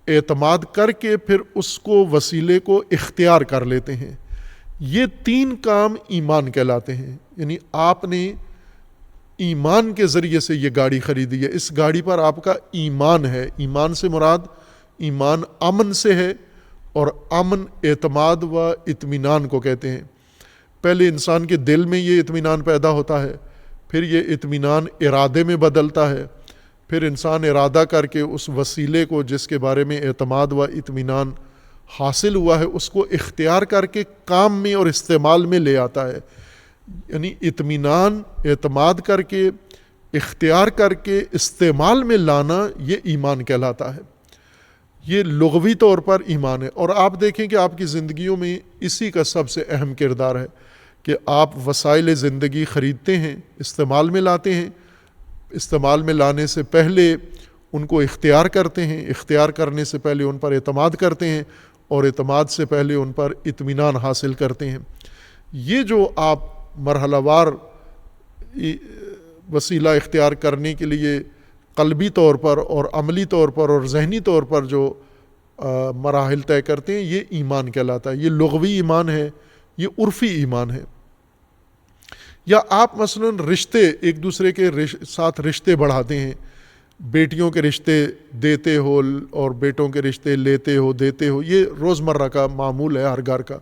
اعتماد کر کے پھر اس کو، وسیلے کو اختیار کر لیتے ہیں۔ یہ تین کام ایمان کہلاتے ہیں، یعنی آپ نے ایمان کے ذریعے سے یہ گاڑی خریدی ہے، اس گاڑی پر آپ کا ایمان ہے۔ ایمان سے مراد ایمان امن سے ہے، اور امن اعتماد و اطمینان کو کہتے ہیں۔ پہلے انسان کے دل میں یہ اطمینان پیدا ہوتا ہے، پھر یہ اطمینان ارادے میں بدلتا ہے، پھر انسان ارادہ کر کے اس وسیلے کو جس کے بارے میں اعتماد و اطمینان حاصل ہوا ہے اس کو اختیار کر کے کام میں اور استعمال میں لے آتا ہے۔ یعنی اطمینان، اعتماد کر کے، اختیار کر کے استعمال میں لانا، یہ ایمان کہلاتا ہے۔ یہ لغوی طور پر ایمان ہے، اور آپ دیکھیں کہ آپ کی زندگیوں میں اسی کا سب سے اہم کردار ہے کہ آپ وسائل زندگی خریدتے ہیں، استعمال میں لاتے ہیں، استعمال میں لانے سے پہلے ان کو اختیار کرتے ہیں، اختیار کرنے سے پہلے ان پر اعتماد کرتے ہیں، اور اعتماد سے پہلے ان پر اطمینان حاصل کرتے ہیں۔ یہ جو آپ مرحلہ وار وسیلہ اختیار کرنے کے لیے قلبی طور پر اور عملی طور پر اور ذہنی طور پر جو مراحل طے کرتے ہیں، یہ ایمان کہلاتا ہے۔ یہ لغوی ایمان ہے، یہ عرفی ایمان ہے۔ یا آپ مثلا رشتے، ایک دوسرے کے ساتھ رشتے بڑھاتے ہیں، بیٹیوں کے رشتے دیتے ہو اور بیٹوں کے رشتے لیتے ہو، دیتے ہو، یہ روزمرہ کا معمول ہے ہر گھر کا۔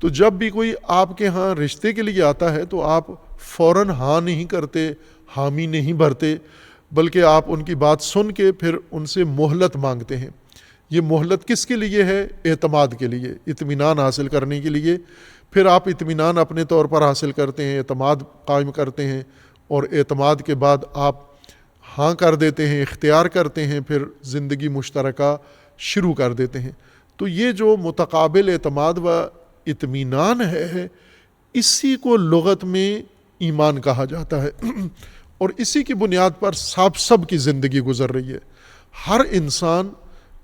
تو جب بھی کوئی آپ کے ہاں رشتے کے لیے آتا ہے تو آپ فوراً ہاں نہیں کرتے، حامی نہیں بھرتے، بلکہ آپ ان کی بات سن کے پھر ان سے مہلت مانگتے ہیں۔ یہ مہلت کس کے لیے ہے؟ اعتماد کے لیے، اطمینان حاصل کرنے کے لیے۔ پھر آپ اطمینان اپنے طور پر حاصل کرتے ہیں، اعتماد قائم کرتے ہیں، اور اعتماد کے بعد آپ ہاں کر دیتے ہیں، اختیار کرتے ہیں، پھر زندگی مشترکہ شروع کر دیتے ہیں۔ تو یہ جو متقابل اعتماد و اطمینان ہے، اسی کو لغت میں ایمان کہا جاتا ہے، اور اسی کی بنیاد پر سب کی زندگی گزر رہی ہے۔ ہر انسان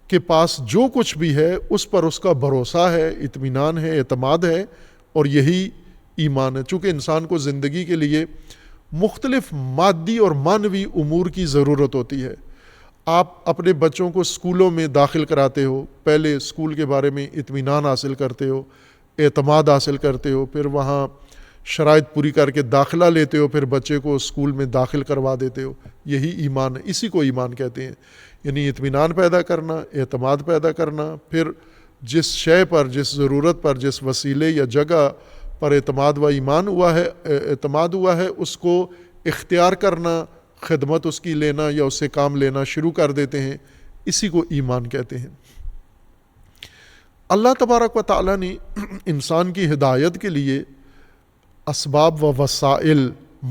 کے پاس جو کچھ بھی ہے اس پر اس کا بھروسہ ہے، اطمینان ہے، اعتماد ہے، اور یہی ایمان ہے۔ چونکہ انسان کو زندگی کے لیے مختلف مادی اور معنوی امور کی ضرورت ہوتی ہے۔ آپ اپنے بچوں کو اسکولوں میں داخل کراتے ہو، پہلے اسکول کے بارے میں اطمینان حاصل کرتے ہو، اعتماد حاصل کرتے ہو، پھر وہاں شرائط پوری کر کے داخلہ لیتے ہو، پھر بچے کو اسکول میں داخل کروا دیتے ہو۔ یہی ایمان ہے، اسی کو ایمان کہتے ہیں، یعنی اطمینان پیدا کرنا، اعتماد پیدا کرنا، پھر جس شے پر، جس ضرورت پر، جس وسیلے یا جگہ پر اعتماد و ایمان ہوا ہے، اعتماد ہوا ہے، اس کو اختیار کرنا، خدمت اس کی لینا یا اس سے کام لینا شروع کر دیتے ہیں، اسی کو ایمان کہتے ہیں۔ اللہ تبارک و تعالیٰ نے انسان کی ہدایت کے لیے اسباب و وسائل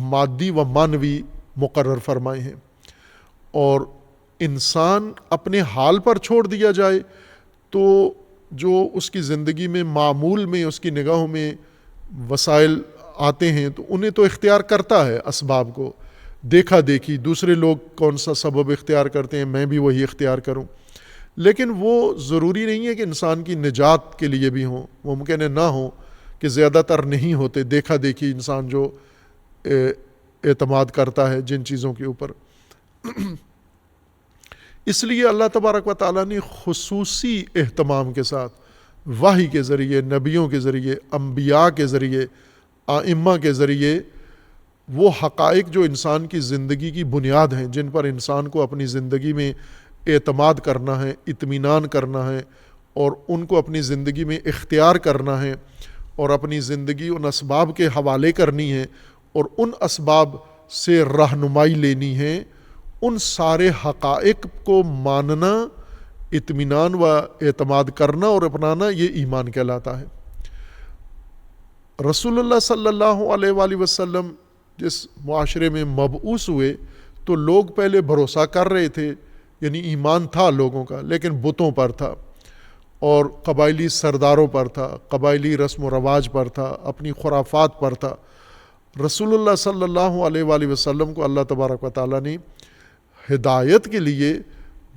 مادی و معنوی مقرر فرمائے ہیں، اور انسان اپنے حال پر چھوڑ دیا جائے تو جو اس کی زندگی میں معمول میں اس کی نگاہوں میں وسائل آتے ہیں تو انہیں تو اختیار کرتا ہے، اسباب کو دیکھا دیکھی دوسرے لوگ کون سا سبب اختیار کرتے ہیں میں بھی وہی اختیار کروں، لیکن وہ ضروری نہیں ہے کہ انسان کی نجات کے لیے بھی ہوں، ممکن ہے نہ ہوں، کہ زیادہ تر نہیں ہوتے دیکھا دیکھی انسان جو اعتماد کرتا ہے جن چیزوں کے اوپر۔ اس لیے اللہ تبارک و تعالیٰ نے خصوصی اہتمام کے ساتھ وحی کے ذریعے، نبیوں کے ذریعے، انبیاء کے ذریعے، ائمہ کے ذریعے وہ حقائق جو انسان کی زندگی کی بنیاد ہیں، جن پر انسان کو اپنی زندگی میں اعتماد کرنا ہے، اطمینان کرنا ہے، اور ان کو اپنی زندگی میں اختیار کرنا ہے، اور اپنی زندگی ان اسباب کے حوالے کرنی ہے، اور ان اسباب سے رہنمائی لینی ہے، ان سارے حقائق کو ماننا، اطمینان و اعتماد کرنا اور اپنانا، یہ ایمان کہلاتا ہے۔ رسول اللہ صلی اللہ علیہ وآلہ وسلم جس معاشرے میں مبعوث ہوئے تو لوگ پہلے بھروسہ کر رہے تھے، یعنی ایمان تھا لوگوں کا، لیکن بتوں پر تھا، اور قبائلی سرداروں پر تھا، قبائلی رسم و رواج پر تھا، اپنی خرافات پر تھا۔ رسول اللہ صلی اللہ علیہ وآلہ وسلم کو اللہ تبارک و تعالیٰ نے ہدایت کے لیے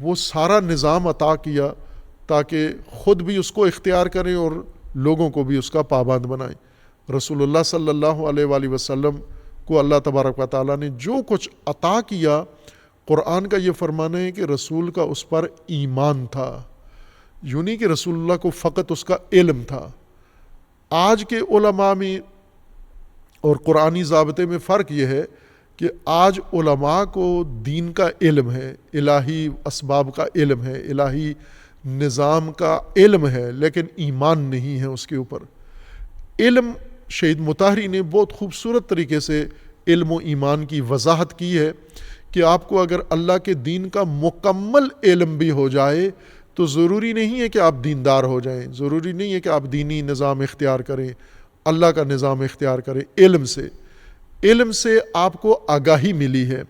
وہ سارا نظام عطا کیا تاکہ خود بھی اس کو اختیار کریں اور لوگوں کو بھی اس کا پابند بنائیں۔ رسول اللہ صلی اللہ علیہ وآلہ وسلم کو اللہ تبارک و تعالیٰ نے جو کچھ عطا کیا، قرآن کا یہ فرمانا ہے کہ رسول کا اس پر ایمان تھا، یوں نہیں کہ رسول اللہ کو فقط اس کا علم تھا۔ آج کے علماء میں اور قرآنی ضابطے میں فرق یہ ہے کہ آج علماء کو دین کا علم ہے، الہی اسباب کا علم ہے، الہی نظام کا علم ہے، لیکن ایمان نہیں ہے اس کے اوپر۔ علم، شہید مطہری نے بہت خوبصورت طریقے سے علم و ایمان کی وضاحت کی ہے کہ آپ کو اگر اللہ کے دین کا مکمل علم بھی ہو جائے تو ضروری نہیں ہے کہ آپ دیندار ہو جائیں، ضروری نہیں ہے کہ آپ دینی نظام اختیار کریں، اللہ کا نظام اختیار کریں۔ علم سے آپ کو آگاہی ملی ہے،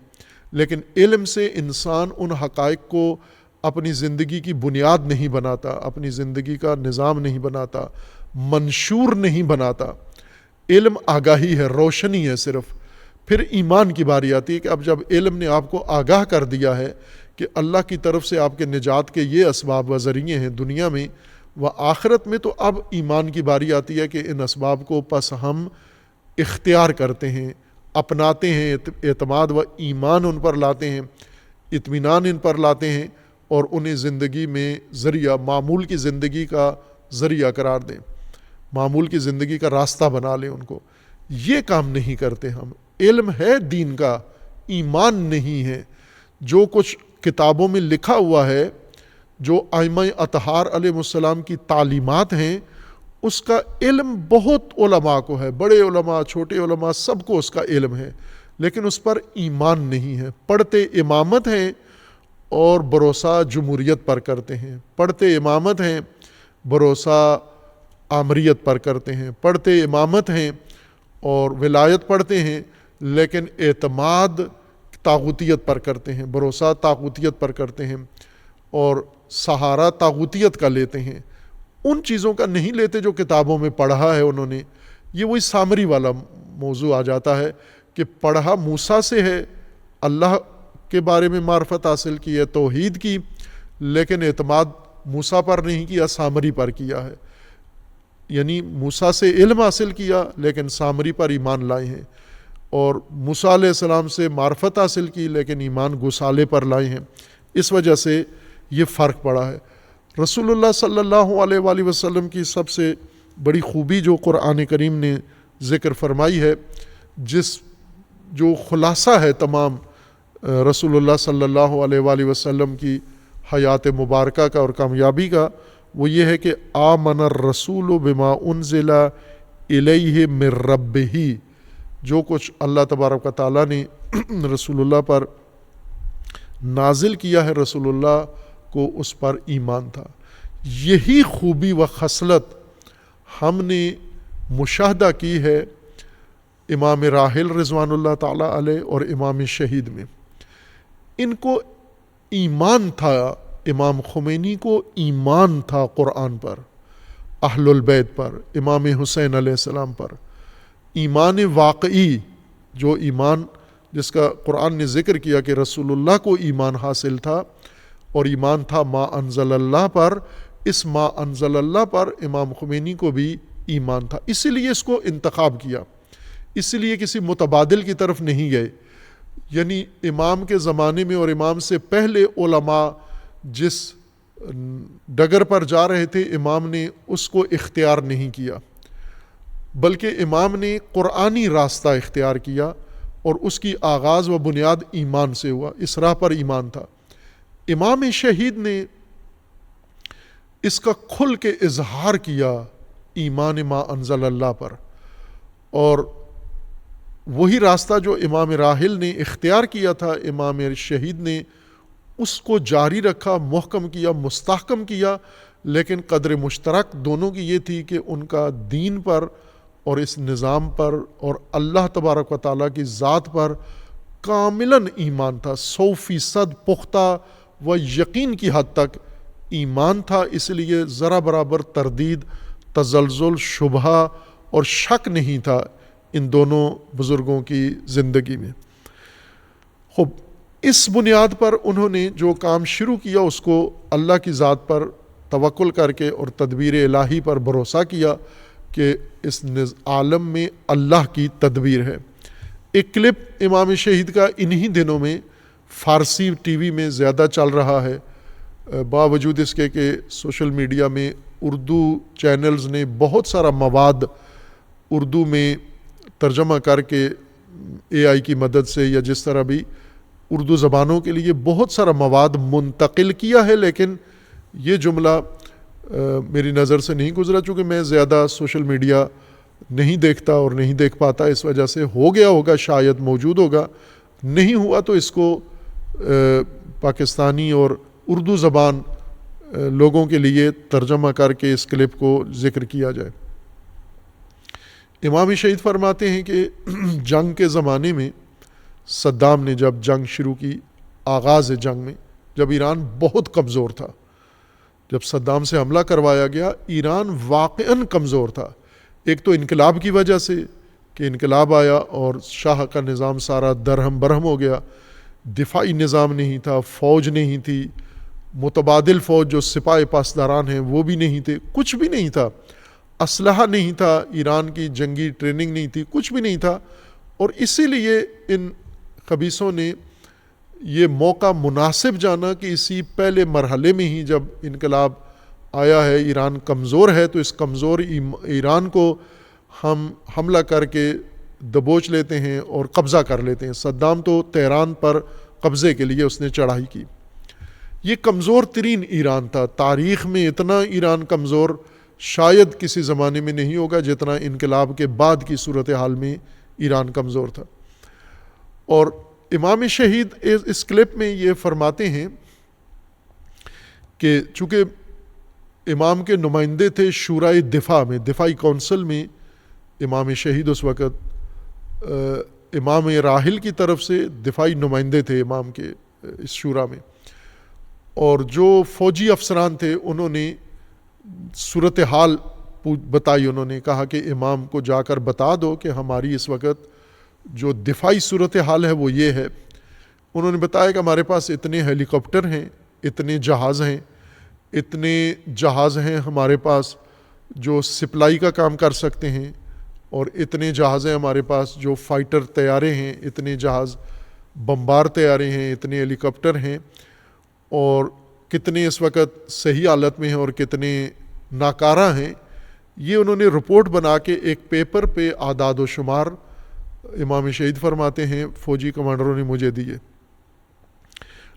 لیکن علم سے انسان ان حقائق کو اپنی زندگی کی بنیاد نہیں بناتا، اپنی زندگی کا نظام نہیں بناتا، منشور نہیں بناتا۔ علم آگاہی ہے، روشنی ہے صرف۔ پھر ایمان کی باری آتی ہے کہ اب جب علم نے آپ کو آگاہ کر دیا ہے کہ اللہ کی طرف سے آپ کے نجات کے یہ اسباب و ذریعے ہیں دنیا میں و آخرت میں، تو اب ایمان کی باری آتی ہے کہ ان اسباب کو پس ہم اختیار کرتے ہیں، اپناتے ہیں، اعتماد و ایمان ان پر لاتے ہیں، اطمینان ان پر لاتے ہیں، اور انہیں زندگی میں ذریعہ، معمول کی زندگی کا ذریعہ قرار دیں، معمول کی زندگی کا راستہ بنا لیں ان کو۔ یہ کام نہیں کرتے ہم۔ علم ہے دین کا، ایمان نہیں ہے۔ جو کچھ کتابوں میں لکھا ہوا ہے، جو ائمہ اطہار علیہ السلام کی تعلیمات ہیں، اس کا علم بہت علماء کو ہے، بڑے علماء، چھوٹے علماء، سب کو اس کا علم ہے، لیکن اس پر ایمان نہیں ہے۔ پڑھتے امامت ہیں اور بھروسہ جمہوریت پر کرتے ہیں، پڑھتے امامت ہیں بھروسہ آمریت پر کرتے ہیں، پڑھتے امامت ہیں اور ولایت پڑھتے ہیں لیکن اعتماد طاغوتیت پر کرتے ہیں، بھروسہ طاغوتیت پر کرتے ہیں اور سہارا طاغوتیت کا لیتے ہیں، ان چیزوں کا نہیں لیتے جو کتابوں میں پڑھا ہے انہوں نے۔ یہ وہی سامری والا موضوع آ جاتا ہے کہ پڑھا موسیٰ سے ہے، اللہ کے بارے میں معرفت حاصل کی ہے، توحید کی، لیکن اعتماد موسیٰ پر نہیں کیا، سامری پر کیا ہے۔ یعنی موسیٰ سے علم حاصل کیا لیکن سامری پر ایمان لائے ہیں، اور موسیٰ علیہ السلام سے معرفت حاصل کی لیکن ایمان گسالے پر لائے ہیں۔ اس وجہ سے یہ فرق پڑا ہے۔ رسول اللہ صلی اللہ علیہ وآلہ وسلم کی سب سے بڑی خوبی جو قرآن کریم نے ذکر فرمائی ہے، جو خلاصہ ہے تمام رسول اللہ صلی اللہ علیہ وآلہ وسلم کی حیات مبارکہ کا اور کامیابی کا، وہ یہ ہے کہ آمن الرسول بما انزل الیہ من ربہ، جو کچھ اللہ تبارک و تعالیٰ نے رسول اللہ پر نازل کیا ہے، رسول اللہ کو اس پر ایمان تھا۔ یہی خوبی و خصلت ہم نے مشاہدہ کی ہے امام راحل رضوان اللہ تعالیٰ علیہ اور امام شہید میں۔ ان کو ایمان تھا، امام خمینی کو ایمان تھا قرآن پر، اہل البیت پر، امام حسین علیہ السلام پر، ایمان واقعی، جو ایمان جس کا قرآن نے ذکر کیا کہ رسول اللہ کو ایمان حاصل تھا، اور ایمان تھا ما انزل اللہ پر۔ اس ما انزل اللہ پر امام خمینی کو بھی ایمان تھا، اسی لیے اس کو انتخاب کیا، اسی لیے کسی متبادل کی طرف نہیں گئے۔ یعنی امام کے زمانے میں اور امام سے پہلے علماء جس ڈگر پر جا رہے تھے، امام نے اس کو اختیار نہیں کیا، بلکہ امام نے قرآنی راستہ اختیار کیا، اور اس کی آغاز و بنیاد ایمان سے ہوا، اس راہ پر ایمان تھا۔ امام شہید نے اس کا کھل کے اظہار کیا ایمان ما انزل اللہ پر، اور وہی راستہ جو امام راحل نے اختیار کیا تھا، امام شہید نے اس کو جاری رکھا، محکم کیا، مستحکم کیا، لیکن قدر مشترک دونوں کی یہ تھی کہ ان کا دین پر اور اس نظام پر اور اللہ تبارک و تعالیٰ کی ذات پر کاملاً ایمان تھا، 100% پختہ و یقین کی حد تک ایمان تھا۔ اس لیے ذرا برابر تردید، تزلزل، شبہ اور شک نہیں تھا ان دونوں بزرگوں کی زندگی میں۔ خب اس بنیاد پر انہوں نے جو کام شروع کیا اس کو اللہ کی ذات پر توکل کر کے اور تدبیر الہی پر بھروسہ کیا کہ اس عالم میں اللہ کی تدبیر ہے۔ ایک کلپ امام شہید کا انہی دنوں میں فارسی ٹی وی میں زیادہ چل رہا ہے، باوجود اس کے کہ سوشل میڈیا میں اردو چینلز نے بہت سارا مواد اردو میں ترجمہ کر کے اے آئی کی مدد سے یا جس طرح بھی اردو زبانوں کے لیے بہت سارا مواد منتقل کیا ہے، لیکن یہ جملہ میری نظر سے نہیں گزرا، چونکہ میں زیادہ سوشل میڈیا نہیں دیکھتا اور نہیں دیکھ پاتا، اس وجہ سے ہو گیا ہوگا، شاید موجود ہوگا، نہیں ہوا تو اس کو پاکستانی اور اردو زبان لوگوں کے لیے ترجمہ کر کے اس کلپ کو ذکر کیا جائے۔ امام شہید فرماتے ہیں کہ جنگ کے زمانے میں صدام نے جب جنگ شروع کی، آغاز جنگ میں جب ایران بہت کمزور تھا، جب صدام سے حملہ کروایا گیا، ایران واقعاً کمزور تھا۔ ایک تو انقلاب کی وجہ سے کہ انقلاب آیا اور شاہ کا نظام سارا درہم برہم ہو گیا، دفاعی نظام نہیں تھا، فوج نہیں تھی، متبادل فوج جو سپاہ پاسداران ہیں وہ بھی نہیں تھے، کچھ بھی نہیں تھا، اسلحہ نہیں تھا، ایران کی جنگی ٹریننگ نہیں تھی، کچھ بھی نہیں تھا، اور اسی لیے ان خبیثوں نے یہ موقع مناسب جانا کہ اسی پہلے مرحلے میں ہی جب انقلاب آیا ہے، ایران کمزور ہے، تو اس کمزور ایران کو ہم حملہ کر کے دبوچ لیتے ہیں اور قبضہ کر لیتے ہیں۔ صدام تو تہران پر قبضے کے لیے اس نے چڑھائی کی۔ یہ کمزور ترین ایران تھا، تاریخ میں اتنا ایران کمزور شاید کسی زمانے میں نہیں ہوگا جتنا انقلاب کے بعد کی صورتحال میں ایران کمزور تھا۔ اور امام شہید اس کلپ میں یہ فرماتے ہیں کہ چونکہ امام کے نمائندے تھے شورائے دفاع میں، دفاعی کونسل میں امام شہید اس وقت امام راحل کی طرف سے دفاعی نمائندے تھے امام کے اس شورا میں، اور جو فوجی افسران تھے انہوں نے صورتحال بتائی. انہوں نے کہا کہ امام کو جا کر بتا دو کہ ہماری اس وقت جو دفاعی صورتحال ہے وہ یہ ہے. انہوں نے بتایا کہ ہمارے پاس اتنے ہیلی کاپٹر ہیں، اتنے جہاز ہیں ہمارے پاس جو سپلائی کا کام کر سکتے ہیں، اور اتنے جہاز ہیں ہمارے پاس جو فائٹر طیارے ہیں، اتنے جہاز بمبار طیارے ہیں، اتنے ہیلی کاپٹر ہیں، اور کتنے اس وقت صحیح حالت میں ہیں اور کتنے ناکارہ ہیں. یہ انہوں نے رپورٹ بنا کے ایک پیپر پہ اعداد و شمار امام شہید فرماتے ہیں فوجی کمانڈروں نے مجھے دیے،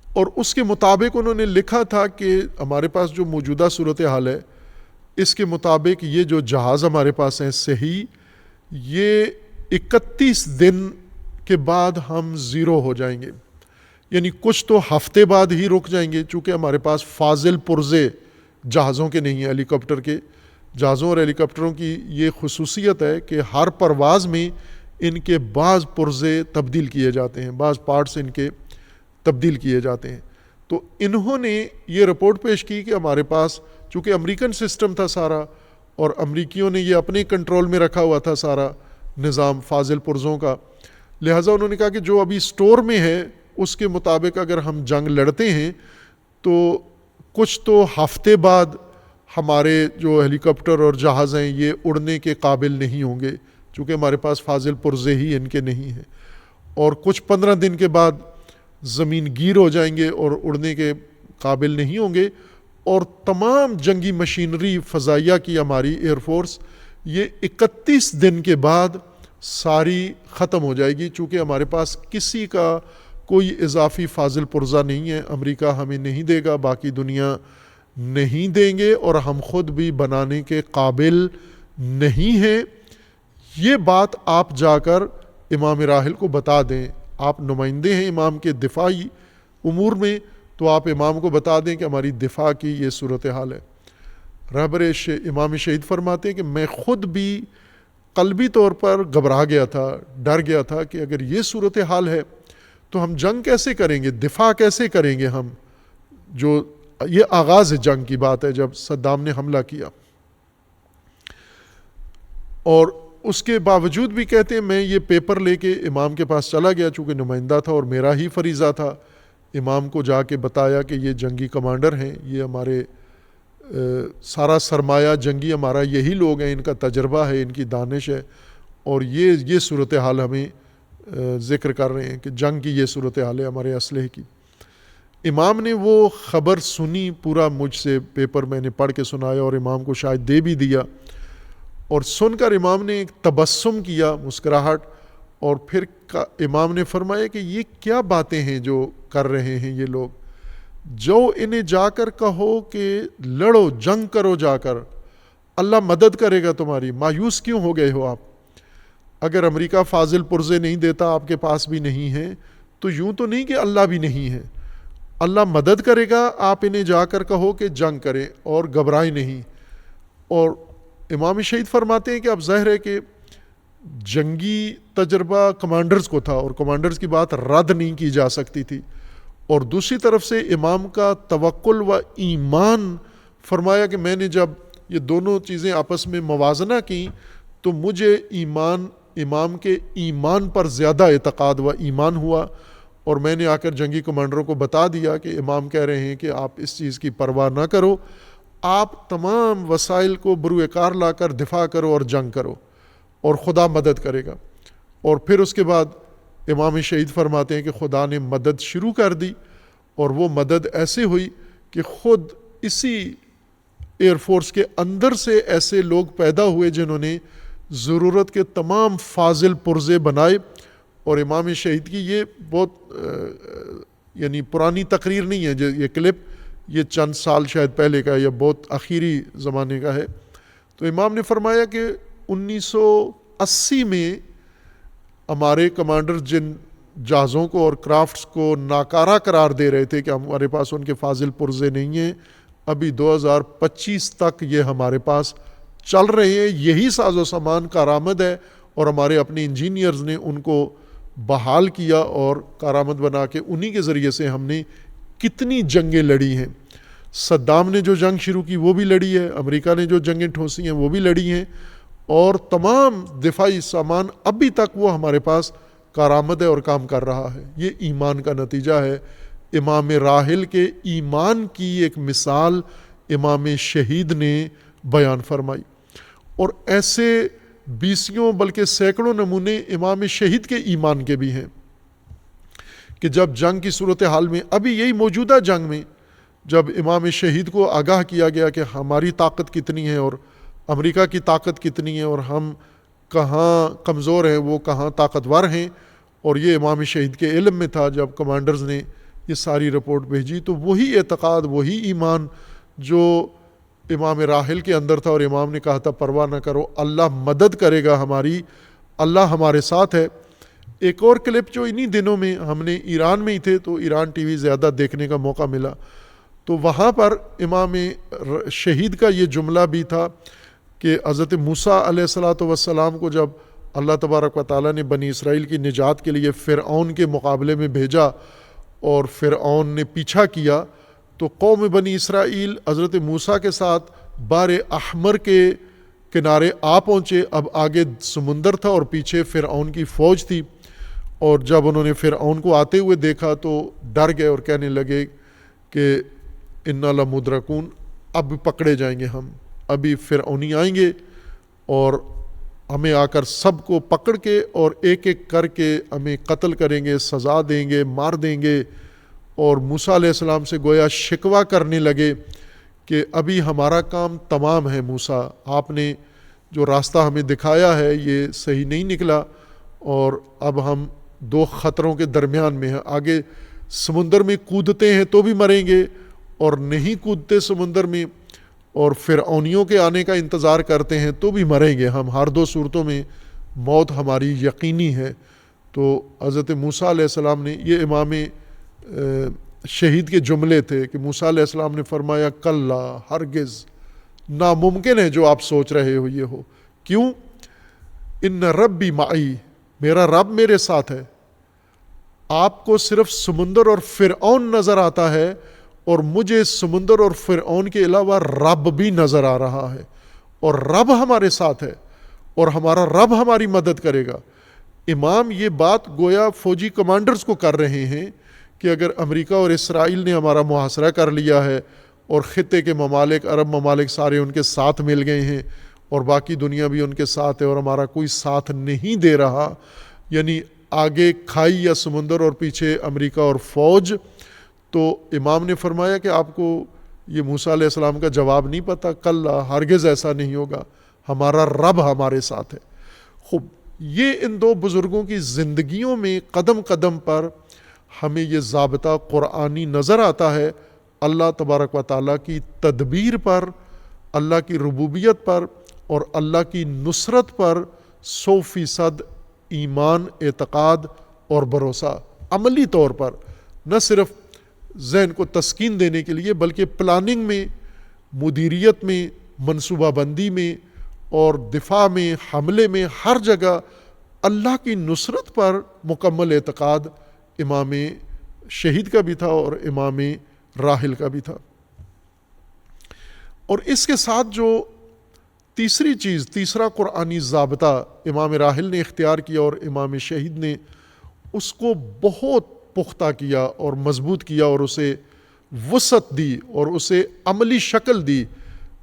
اور اس کے مطابق انہوں نے لکھا تھا کہ ہمارے پاس جو موجودہ صورتحال ہے اس کے مطابق یہ جو جہاز ہمارے پاس ہیں صحیح، یہ 31 دن کے بعد ہم زیرو ہو جائیں گے، یعنی کچھ تو ہفتے بعد ہی رک جائیں گے، چونکہ ہمارے پاس فاضل پرزے جہازوں کے نہیں ہیں، ہیلی کاپٹر کے جہازوں اور ہیلی کاپٹروں کی یہ خصوصیت ہے کہ ہر پرواز میں ان کے بعض پرزے تبدیل کیے جاتے ہیں، بعض پارٹس ان کے تبدیل کیے جاتے ہیں. تو انہوں نے یہ رپورٹ پیش کی کہ ہمارے پاس چونکہ امریکن سسٹم تھا سارا، اور امریکیوں نے یہ اپنے کنٹرول میں رکھا ہوا تھا سارا نظام فاضل پرزوں کا، لہٰذا انہوں نے کہا کہ جو ابھی سٹور میں ہے اس کے مطابق اگر ہم جنگ لڑتے ہیں تو کچھ تو ہفتے بعد ہمارے جو ہیلی کاپٹر اور جہاز ہیں یہ اڑنے کے قابل نہیں ہوں گے، چونکہ ہمارے پاس فاضل پرزے ہی ان کے نہیں ہیں، اور کچھ 15 دن کے بعد زمین گیر ہو جائیں گے اور اڑنے کے قابل نہیں ہوں گے، اور تمام جنگی مشینری فضائیہ کی ہماری ایئر فورس یہ 31 دن کے بعد ساری ختم ہو جائے گی، چونکہ ہمارے پاس کسی کا کوئی اضافی فاضل پرزہ نہیں ہے، امریکہ ہمیں نہیں دے گا، باقی دنیا نہیں دیں گے، اور ہم خود بھی بنانے کے قابل نہیں ہیں. یہ بات آپ جا کر امام راحل کو بتا دیں، آپ نمائندے ہیں امام کے دفاعی امور میں، تو آپ امام کو بتا دیں کہ ہماری دفاع کی یہ صورتحال ہے. رہبر امام شہید فرماتے ہیں کہ میں خود بھی قلبی طور پر گھبرا گیا تھا، ڈر گیا تھا کہ اگر یہ صورتحال ہے تو ہم جنگ کیسے کریں گے، دفاع کیسے کریں گے ہم. جو یہ آغاز جنگ کی بات ہے جب صدام نے حملہ کیا، اور اس کے باوجود بھی کہتے ہیں میں یہ پیپر لے کے امام کے پاس چلا گیا، چونکہ نمائندہ تھا اور میرا ہی فریضہ تھا. امام کو جا کے بتایا کہ یہ جنگی کمانڈر ہیں، یہ ہمارے سارا سرمایہ جنگی ہمارا یہی لوگ ہیں، ان کا تجربہ ہے، ان کی دانش ہے، اور یہ صورتحال ہمیں ذکر کر رہے ہیں کہ جنگ کی یہ صورتحال ہے ہمارے اسلحے کی. امام نے وہ خبر سنی، پورا مجھ سے پیپر میں نے پڑھ کے سنایا اور امام کو شاید دے بھی دیا، اور سن کر امام نے ایک تبسم کیا، مسکراہٹ، اور پھر امام نے فرمایا کہ یہ کیا باتیں ہیں جو کر رہے ہیں یہ لوگ، جو انہیں جا کر کہو کہ لڑو، جنگ کرو، جا کر اللہ مدد کرے گا تمہاری، مایوس کیوں ہو گئے ہو آپ؟ اگر امریکہ فاضل پرزے نہیں دیتا، آپ کے پاس بھی نہیں ہیں، تو یوں تو نہیں کہ اللہ بھی نہیں ہے، اللہ مدد کرے گا. آپ انہیں جا کر کہو کہ جنگ کریں اور گھبرائیں نہیں. اور امام شہید فرماتے ہیں کہ اب ظاہر ہے کہ جنگی تجربہ کمانڈرز کو تھا، اور کمانڈرز کی بات رد نہیں کی جا سکتی تھی، اور دوسری طرف سے امام کا توکل و ایمان فرمایا کہ میں نے جب یہ دونوں چیزیں آپس میں موازنہ کی تو مجھے امام کے ایمان پر زیادہ اعتقاد و ایمان ہوا، اور میں نے آ کر جنگی کمانڈروں کو بتا دیا کہ امام کہہ رہے ہیں کہ آپ اس چیز کی پرواہ نہ کرو، آپ تمام وسائل کو بروئے کار لا کر دفاع کرو اور جنگ کرو، اور خدا مدد کرے گا. اور پھر اس کے بعد امام شہید فرماتے ہیں کہ خدا نے مدد شروع کر دی، اور وہ مدد ایسے ہوئی کہ خود اسی ایئر فورس کے اندر سے ایسے لوگ پیدا ہوئے جنہوں نے ضرورت کے تمام فاضل پرزے بنائے. اور امام شہید کی یہ بہت یعنی پرانی تقریر نہیں ہے، یہ کلپ یہ چند سال شاید پہلے کا ہے یا بہت آخری زمانے کا ہے. تو امام نے فرمایا کہ 1980 میں ہمارے کمانڈر جن جہازوں کو اور کرافٹس کو ناکارہ قرار دے رہے تھے کہ ہمارے پاس ان کے فاضل پرزے نہیں ہیں، ابھی 2025 تک یہ ہمارے پاس چل رہے ہیں. یہی ساز و سامان کارآمد ہے اور ہمارے اپنے انجینئرز نے ان کو بحال کیا اور کارآمد بنا کے انہی کے ذریعے سے ہم نے کتنی جنگیں لڑی ہیں. صدام نے جو جنگ شروع کی وہ بھی لڑی ہے, امریکہ نے جو جنگیں ٹھونسی ہیں وہ بھی لڑی ہیں, اور تمام دفاعی سامان ابھی تک وہ ہمارے پاس کارآمد ہے اور کام کر رہا ہے. یہ ایمان کا نتیجہ ہے. امام راحل کے ایمان کی ایک مثال امام شہید نے بیان فرمائی, اور ایسے بیسیوں بلکہ سینکڑوں نمونے امام شہید کے ایمان کے بھی ہیں کہ جب جنگ کی صورتحال میں, ابھی یہی موجودہ جنگ میں, جب امام شہید کو آگاہ کیا گیا کہ ہماری طاقت کتنی ہے اور امریکہ کی طاقت کتنی ہے اور ہم کہاں کمزور ہیں وہ کہاں طاقتور ہیں, اور یہ امام شہید کے علم میں تھا. جب کمانڈرز نے یہ ساری رپورٹ بھیجی تو وہی اعتقاد, وہی ایمان جو امام راحل کے اندر تھا, اور امام نے کہا تھا پرواہ نہ کرو, اللہ مدد کرے گا ہماری, اللہ ہمارے ساتھ ہے. ایک اور کلپ جو انہی دنوں میں ہم نے ایران میں ہی تھے تو ایران ٹی وی زیادہ دیکھنے کا موقع ملا, تو وہاں پر امام شہید کا یہ جملہ بھی تھا کہ حضرت موسیٰ علیہ الصلوۃ والسلام کو جب اللہ تبارک و تعالیٰ نے بنی اسرائیل کی نجات کے لیے فرعون کے مقابلے میں بھیجا اور فرعون نے پیچھا کیا, تو قوم بنی اسرائیل حضرت موسیٰ کے ساتھ بحر احمر کے کنارے آ پہنچے. اب آگے سمندر تھا اور پیچھے فرعون کی فوج تھی, اور جب انہوں نے فرعون کو آتے ہوئے دیکھا تو ڈر گئے اور کہنے لگے کہ انا لمدرکون, اب پکڑے جائیں گے ہم, ابھی فرعونی آئیں گے اور ہمیں آ کر سب کو پکڑ کے اور ایک ایک کر کے ہمیں قتل کریں گے, سزا دیں گے, مار دیں گے. اور موسیٰ علیہ السلام سے گویا شکوہ کرنے لگے کہ ابھی ہمارا کام تمام ہے موسیٰ, آپ نے جو راستہ ہمیں دکھایا ہے یہ صحیح نہیں نکلا, اور اب ہم دو خطروں کے درمیان میں ہیں. آگے سمندر میں کودتے ہیں تو بھی مریں گے, اور نہیں کودتے سمندر میں اور فرعونیوں کے آنے کا انتظار کرتے ہیں تو بھی مریں گے ہم. ہر دو صورتوں میں موت ہماری یقینی ہے. تو حضرت موسیٰ علیہ السلام نے, یہ امام شہید کے جملے تھے کہ موسیٰ علیہ السلام نے فرمایا کلا, ہرگز, ناممکن ہے جو آپ سوچ رہے ہو یہ ہو. کیوں؟ ان ربی معی, میرا رب میرے ساتھ ہے. آپ کو صرف سمندر اور فرعون نظر آتا ہے, اور مجھے سمندر اور فرعون کے علاوہ رب بھی نظر آ رہا ہے, اور رب ہمارے ساتھ ہے, اور ہمارا رب ہماری مدد کرے گا. امام یہ بات گویا فوجی کمانڈرز کو کر رہے ہیں کہ اگر امریکہ اور اسرائیل نے ہمارا محاصرہ کر لیا ہے اور خطے کے ممالک, عرب ممالک سارے ان کے ساتھ مل گئے ہیں, اور باقی دنیا بھی ان کے ساتھ ہے, اور ہمارا کوئی ساتھ نہیں دے رہا, یعنی آگے کھائی یا سمندر اور پیچھے امریکہ اور فوج, تو امام نے فرمایا کہ آپ کو یہ موسیٰ علیہ السلام کا جواب نہیں پتا, کلا, ہرگز ایسا نہیں ہوگا, ہمارا رب ہمارے ساتھ ہے. خوب, یہ ان دو بزرگوں کی زندگیوں میں قدم قدم پر ہمیں یہ ضابطہ قرآنی نظر آتا ہے. اللہ تبارک و تعالیٰ کی تدبیر پر, اللہ کی ربوبیت پر اور اللہ کی نصرت پر 100% ایمان, اعتقاد اور بھروسہ, عملی طور پر, نہ صرف ذہن کو تسکین دینے کے لیے بلکہ پلاننگ میں, مدیریت میں, منصوبہ بندی میں اور دفاع میں, حملے میں, ہر جگہ اللہ کی نصرت پر مکمل اعتقاد امام شہید کا بھی تھا اور امام راحل کا بھی تھا. اور اس کے ساتھ جو تیسری چیز, تیسرا قرآنی ضابطہ امام راحل نے اختیار کیا اور امام شہید نے اس کو بہت پختہ کیا اور مضبوط کیا اور اسے وسعت دی اور اسے عملی شکل دی.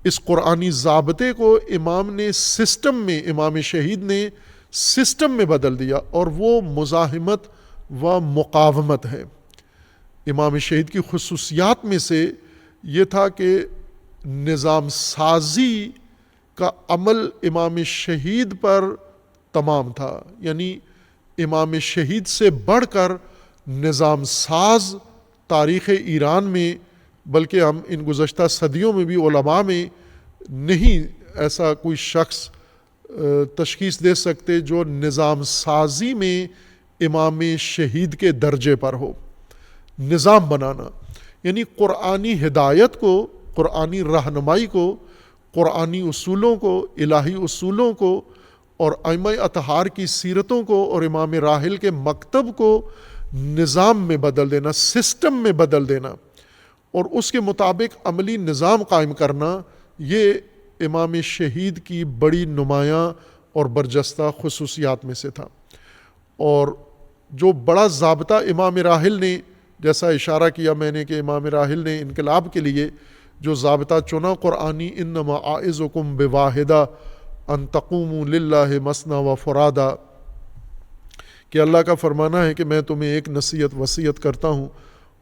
اس قرآنی ضابطے کو امام نے سسٹم میں, امام شہید نے سسٹم میں بدل دیا, اور وہ مزاحمت و مقاومت ہے. امام شہید کی خصوصیات میں سے یہ تھا کہ نظام سازی کا عمل امام شہید پر تمام تھا. یعنی امام شہید سے بڑھ کر نظام ساز تاریخ ایران میں, بلکہ ہم ان گزشتہ صدیوں میں بھی علماء میں نہیں ایسا کوئی شخص تشخیص دے سکتے جو نظام سازی میں امام شہید کے درجے پر ہو. نظام بنانا یعنی قرآنی ہدایت کو, قرآنی رہنمائی کو، قرآنی اصولوں کو، الہی اصولوں کو، اور ائمہ اطہار کی سیرتوں کو اور امام راحل کے مکتب کو نظام میں بدل دینا، سسٹم میں بدل دینا اور اس کے مطابق عملی نظام قائم کرنا، یہ امام شہید کی بڑی نمایاں اور برجستہ خصوصیات میں سے تھا۔ اور جو بڑا ضابطہ امام راحل نے، جیسا اشارہ کیا میں نے کہ امام راحل نے انقلاب کے لیے جو ضابطہ چنا قرآنی، انما اعظکم بواحدہ ان تقوموا للہ مثنی و فرادا، کہ اللہ کا فرمانا ہے کہ میں تمہیں ایک نصیحت وصیت کرتا ہوں،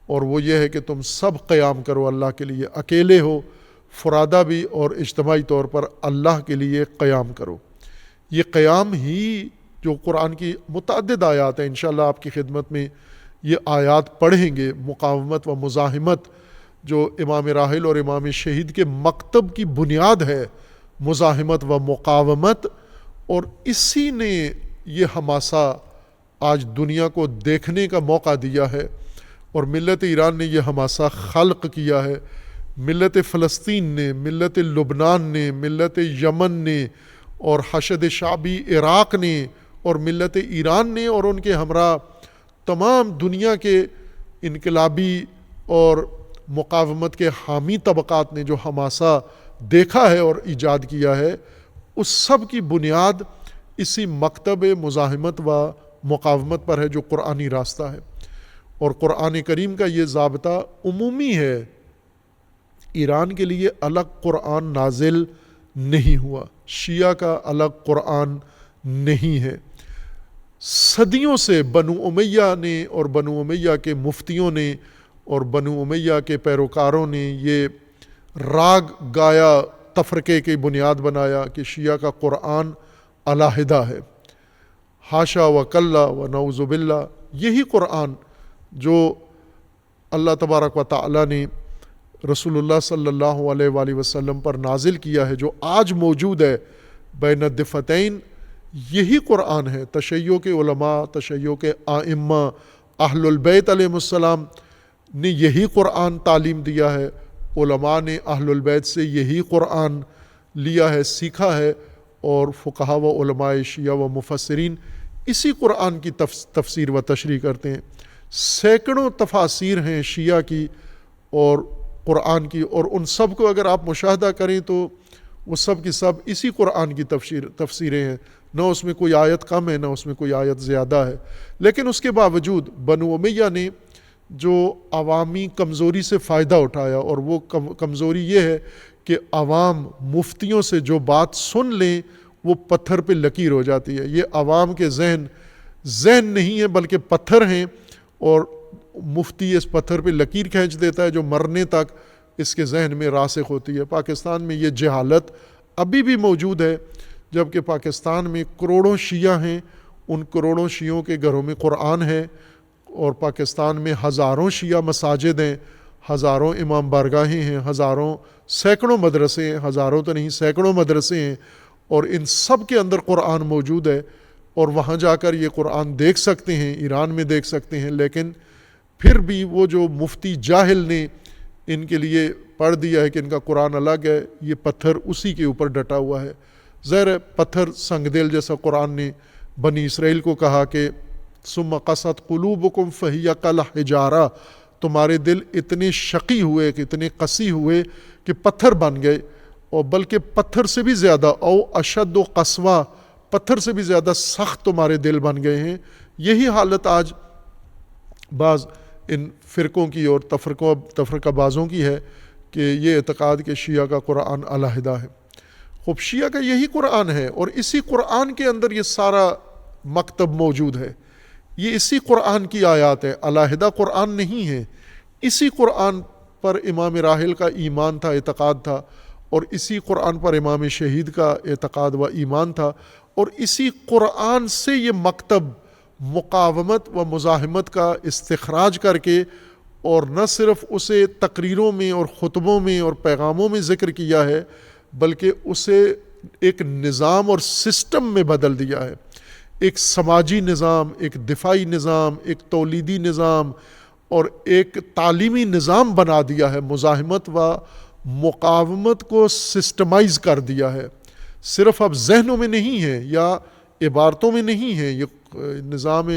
اور وہ یہ ہے کہ تم سب قیام کرو اللہ کے لیے، اکیلے ہو، فرادہ بھی، اور اجتماعی طور پر اللہ کے لیے قیام کرو۔ یہ قیام ہی جو قرآن کی متعدد آیات ہیں، انشاءاللہ آپ کی خدمت میں یہ آیات پڑھیں گے، مقاومت و مزاحمت جو امام راحل اور امام شہید کے مکتب کی بنیاد ہے، مزاحمت و مقاومت، اور اسی نے یہ حماسہ آج دنیا کو دیکھنے کا موقع دیا ہے، اور ملت ایران نے یہ حماسہ خلق کیا ہے، ملت فلسطین نے، ملت لبنان نے، ملت یمن نے، اور حشد شعبی عراق نے، اور ملت ایران نے، اور ان کے ہمراہ تمام دنیا کے انقلابی اور مقاومت کے حامی طبقات نے جو حماسہ دیکھا ہے اور ایجاد کیا ہے، اس سب کی بنیاد اسی مکتب مزاحمت و مقاومت پر ہے جو قرآنی راستہ ہے۔ اور قرآن کریم کا یہ ضابطہ عمومی ہے، ایران کے لیے الگ قرآن نازل نہیں ہوا، شیعہ کا الگ قرآن نہیں ہے۔ صدیوں سے بنو امیہ نے اور بنو امیہ کے مفتیوں نے اور بنو امیہ کے پیروکاروں نے یہ راگ گایا، تفرقے کی بنیاد بنایا کہ شیعہ کا قرآن علیحدہ ہے۔ حاشا و کلا و نعوذ باللہ، یہی قرآن جو اللہ تبارک و تعالیٰ نے رسول اللہ صلی اللہ علیہ وآلہ وسلم پر نازل کیا ہے، جو آج موجود ہے بین الدفتین، یہی قرآن ہے۔ تشیع کے علماء، تشیع کے ائمہ، اہل البیت علیہ السلام نے یہی قرآن تعلیم دیا ہے، علماء نے اہل البیت سے یہی قرآن لیا ہے، سیکھا ہے، اور فقہاء و علماء شیعہ و مفسرین اسی قرآن کی تفسیر و تشریح کرتے ہیں۔ سینکڑوں تفاسیر ہیں شیعہ کی اور قرآن کی، اور ان سب کو اگر آپ مشاہدہ کریں تو وہ سب کی سب اسی قرآن کی تفسیریں ہیں، نہ اس میں کوئی آیت کم ہے نہ اس میں کوئی آیت زیادہ ہے۔ لیکن اس کے باوجود بنو امیہ نے جو عوامی کمزوری سے فائدہ اٹھایا، اور وہ کمزوری یہ ہے کہ عوام مفتیوں سے جو بات سن لیں وہ پتھر پہ لکیر ہو جاتی ہے۔ یہ عوام کے ذہن نہیں ہے بلکہ پتھر ہیں، اور مفتی اس پتھر پہ لکیر کھینچ دیتا ہے جو مرنے تک اس کے ذہن میں راسخ ہوتی ہے۔ پاکستان میں یہ جہالت ابھی بھی موجود ہے، جبکہ پاکستان میں کروڑوں شیعہ ہیں، ان کروڑوں شیعوں کے گھروں میں قرآن ہے، اور پاکستان میں ہزاروں شیعہ مساجد ہیں، ہزاروں امام بارگاہیں ہیں، سینکڑوں مدرسے ہیں، ہزاروں تو نہیں سینکڑوں مدرسے ہیں، اور ان سب کے اندر قرآن موجود ہے، اور وہاں جا کر یہ قرآن دیکھ سکتے ہیں، ایران میں دیکھ سکتے ہیں۔ لیکن پھر بھی وہ جو مفتی جاہل نے ان کے لیے پڑھ دیا ہے کہ ان کا قرآن الگ ہے، یہ پتھر اسی کے اوپر ڈٹا ہوا ہے۔ ظاہر پتھر سنگ دل، جیسا قرآن نے بنی اسرائیل کو کہا کہ ثم قست قلوبکم فہی کالحجارہ، تمہارے دل اتنے شقی ہوئے، اتنے قسی ہوئے کہ پتھر بن گئے، اور بلکہ پتھر سے بھی زیادہ او اشد و قسوہ، پتھر سے بھی زیادہ سخت تمہارے دل بن گئے ہیں۔ یہی حالت آج بعض ان فرقوں کی اور تفرقہ بازوں کی ہے کہ یہ اعتقاد کہ شیعہ کا قرآن علیحدہ ہے۔ خب شیعہ کا یہی قرآن ہے، اور اسی قرآن کے اندر یہ سارا مکتب موجود ہے، یہ اسی قرآن کی آیات ہے، علیحدہ قرآن نہیں ہے۔ اسی قرآن پر امام راحل کا ایمان تھا، اعتقاد تھا، اور اسی قرآن پر امام شہید کا اعتقاد و ایمان تھا، اور اسی قرآن سے یہ مکتب مقاومت و مزاحمت کا استخراج کر کے، اور نہ صرف اسے تقریروں میں اور خطبوں میں اور پیغاموں میں ذکر کیا ہے، بلکہ اسے ایک نظام اور سسٹم میں بدل دیا ہے، ایک سماجی نظام، ایک دفاعی نظام، ایک تولیدی نظام اور ایک تعلیمی نظام بنا دیا ہے، مزاحمت و مقاومت کو سسٹمائز کر دیا ہے، صرف اب ذہنوں میں نہیں ہے یا عبارتوں میں نہیں ہے یہ نظام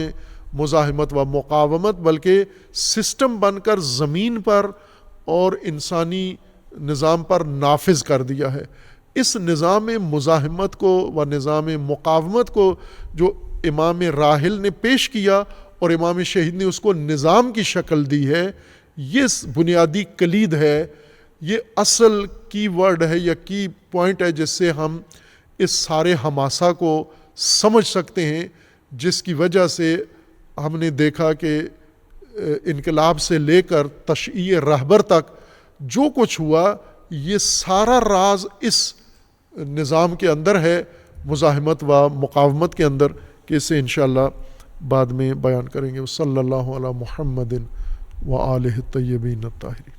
مزاحمت و مقاومت، بلکہ سسٹم بن کر زمین پر اور انسانی نظام پر نافذ کر دیا ہے۔ اس نظام مزاحمت کو و نظام مقاومت کو جو امام راحل نے پیش کیا اور امام شہید نے اس کو نظام کی شکل دی ہے، یہ بنیادی کلید ہے، یہ اصل کی ورڈ ہے یا کی پوائنٹ ہے جس سے ہم اس سارے حماسہ کو سمجھ سکتے ہیں، جس کی وجہ سے ہم نے دیکھا کہ انقلاب سے لے کر تشییع رہبر تک جو کچھ ہوا یہ سارا راز اس نظام کے اندر ہے، مزاحمت و مقاومت کے اندر، کہ اسے انشاءاللہ بعد میں بیان کریں گے۔ صلی اللہ علی محمد و آلہ الطیبین الطاہرین۔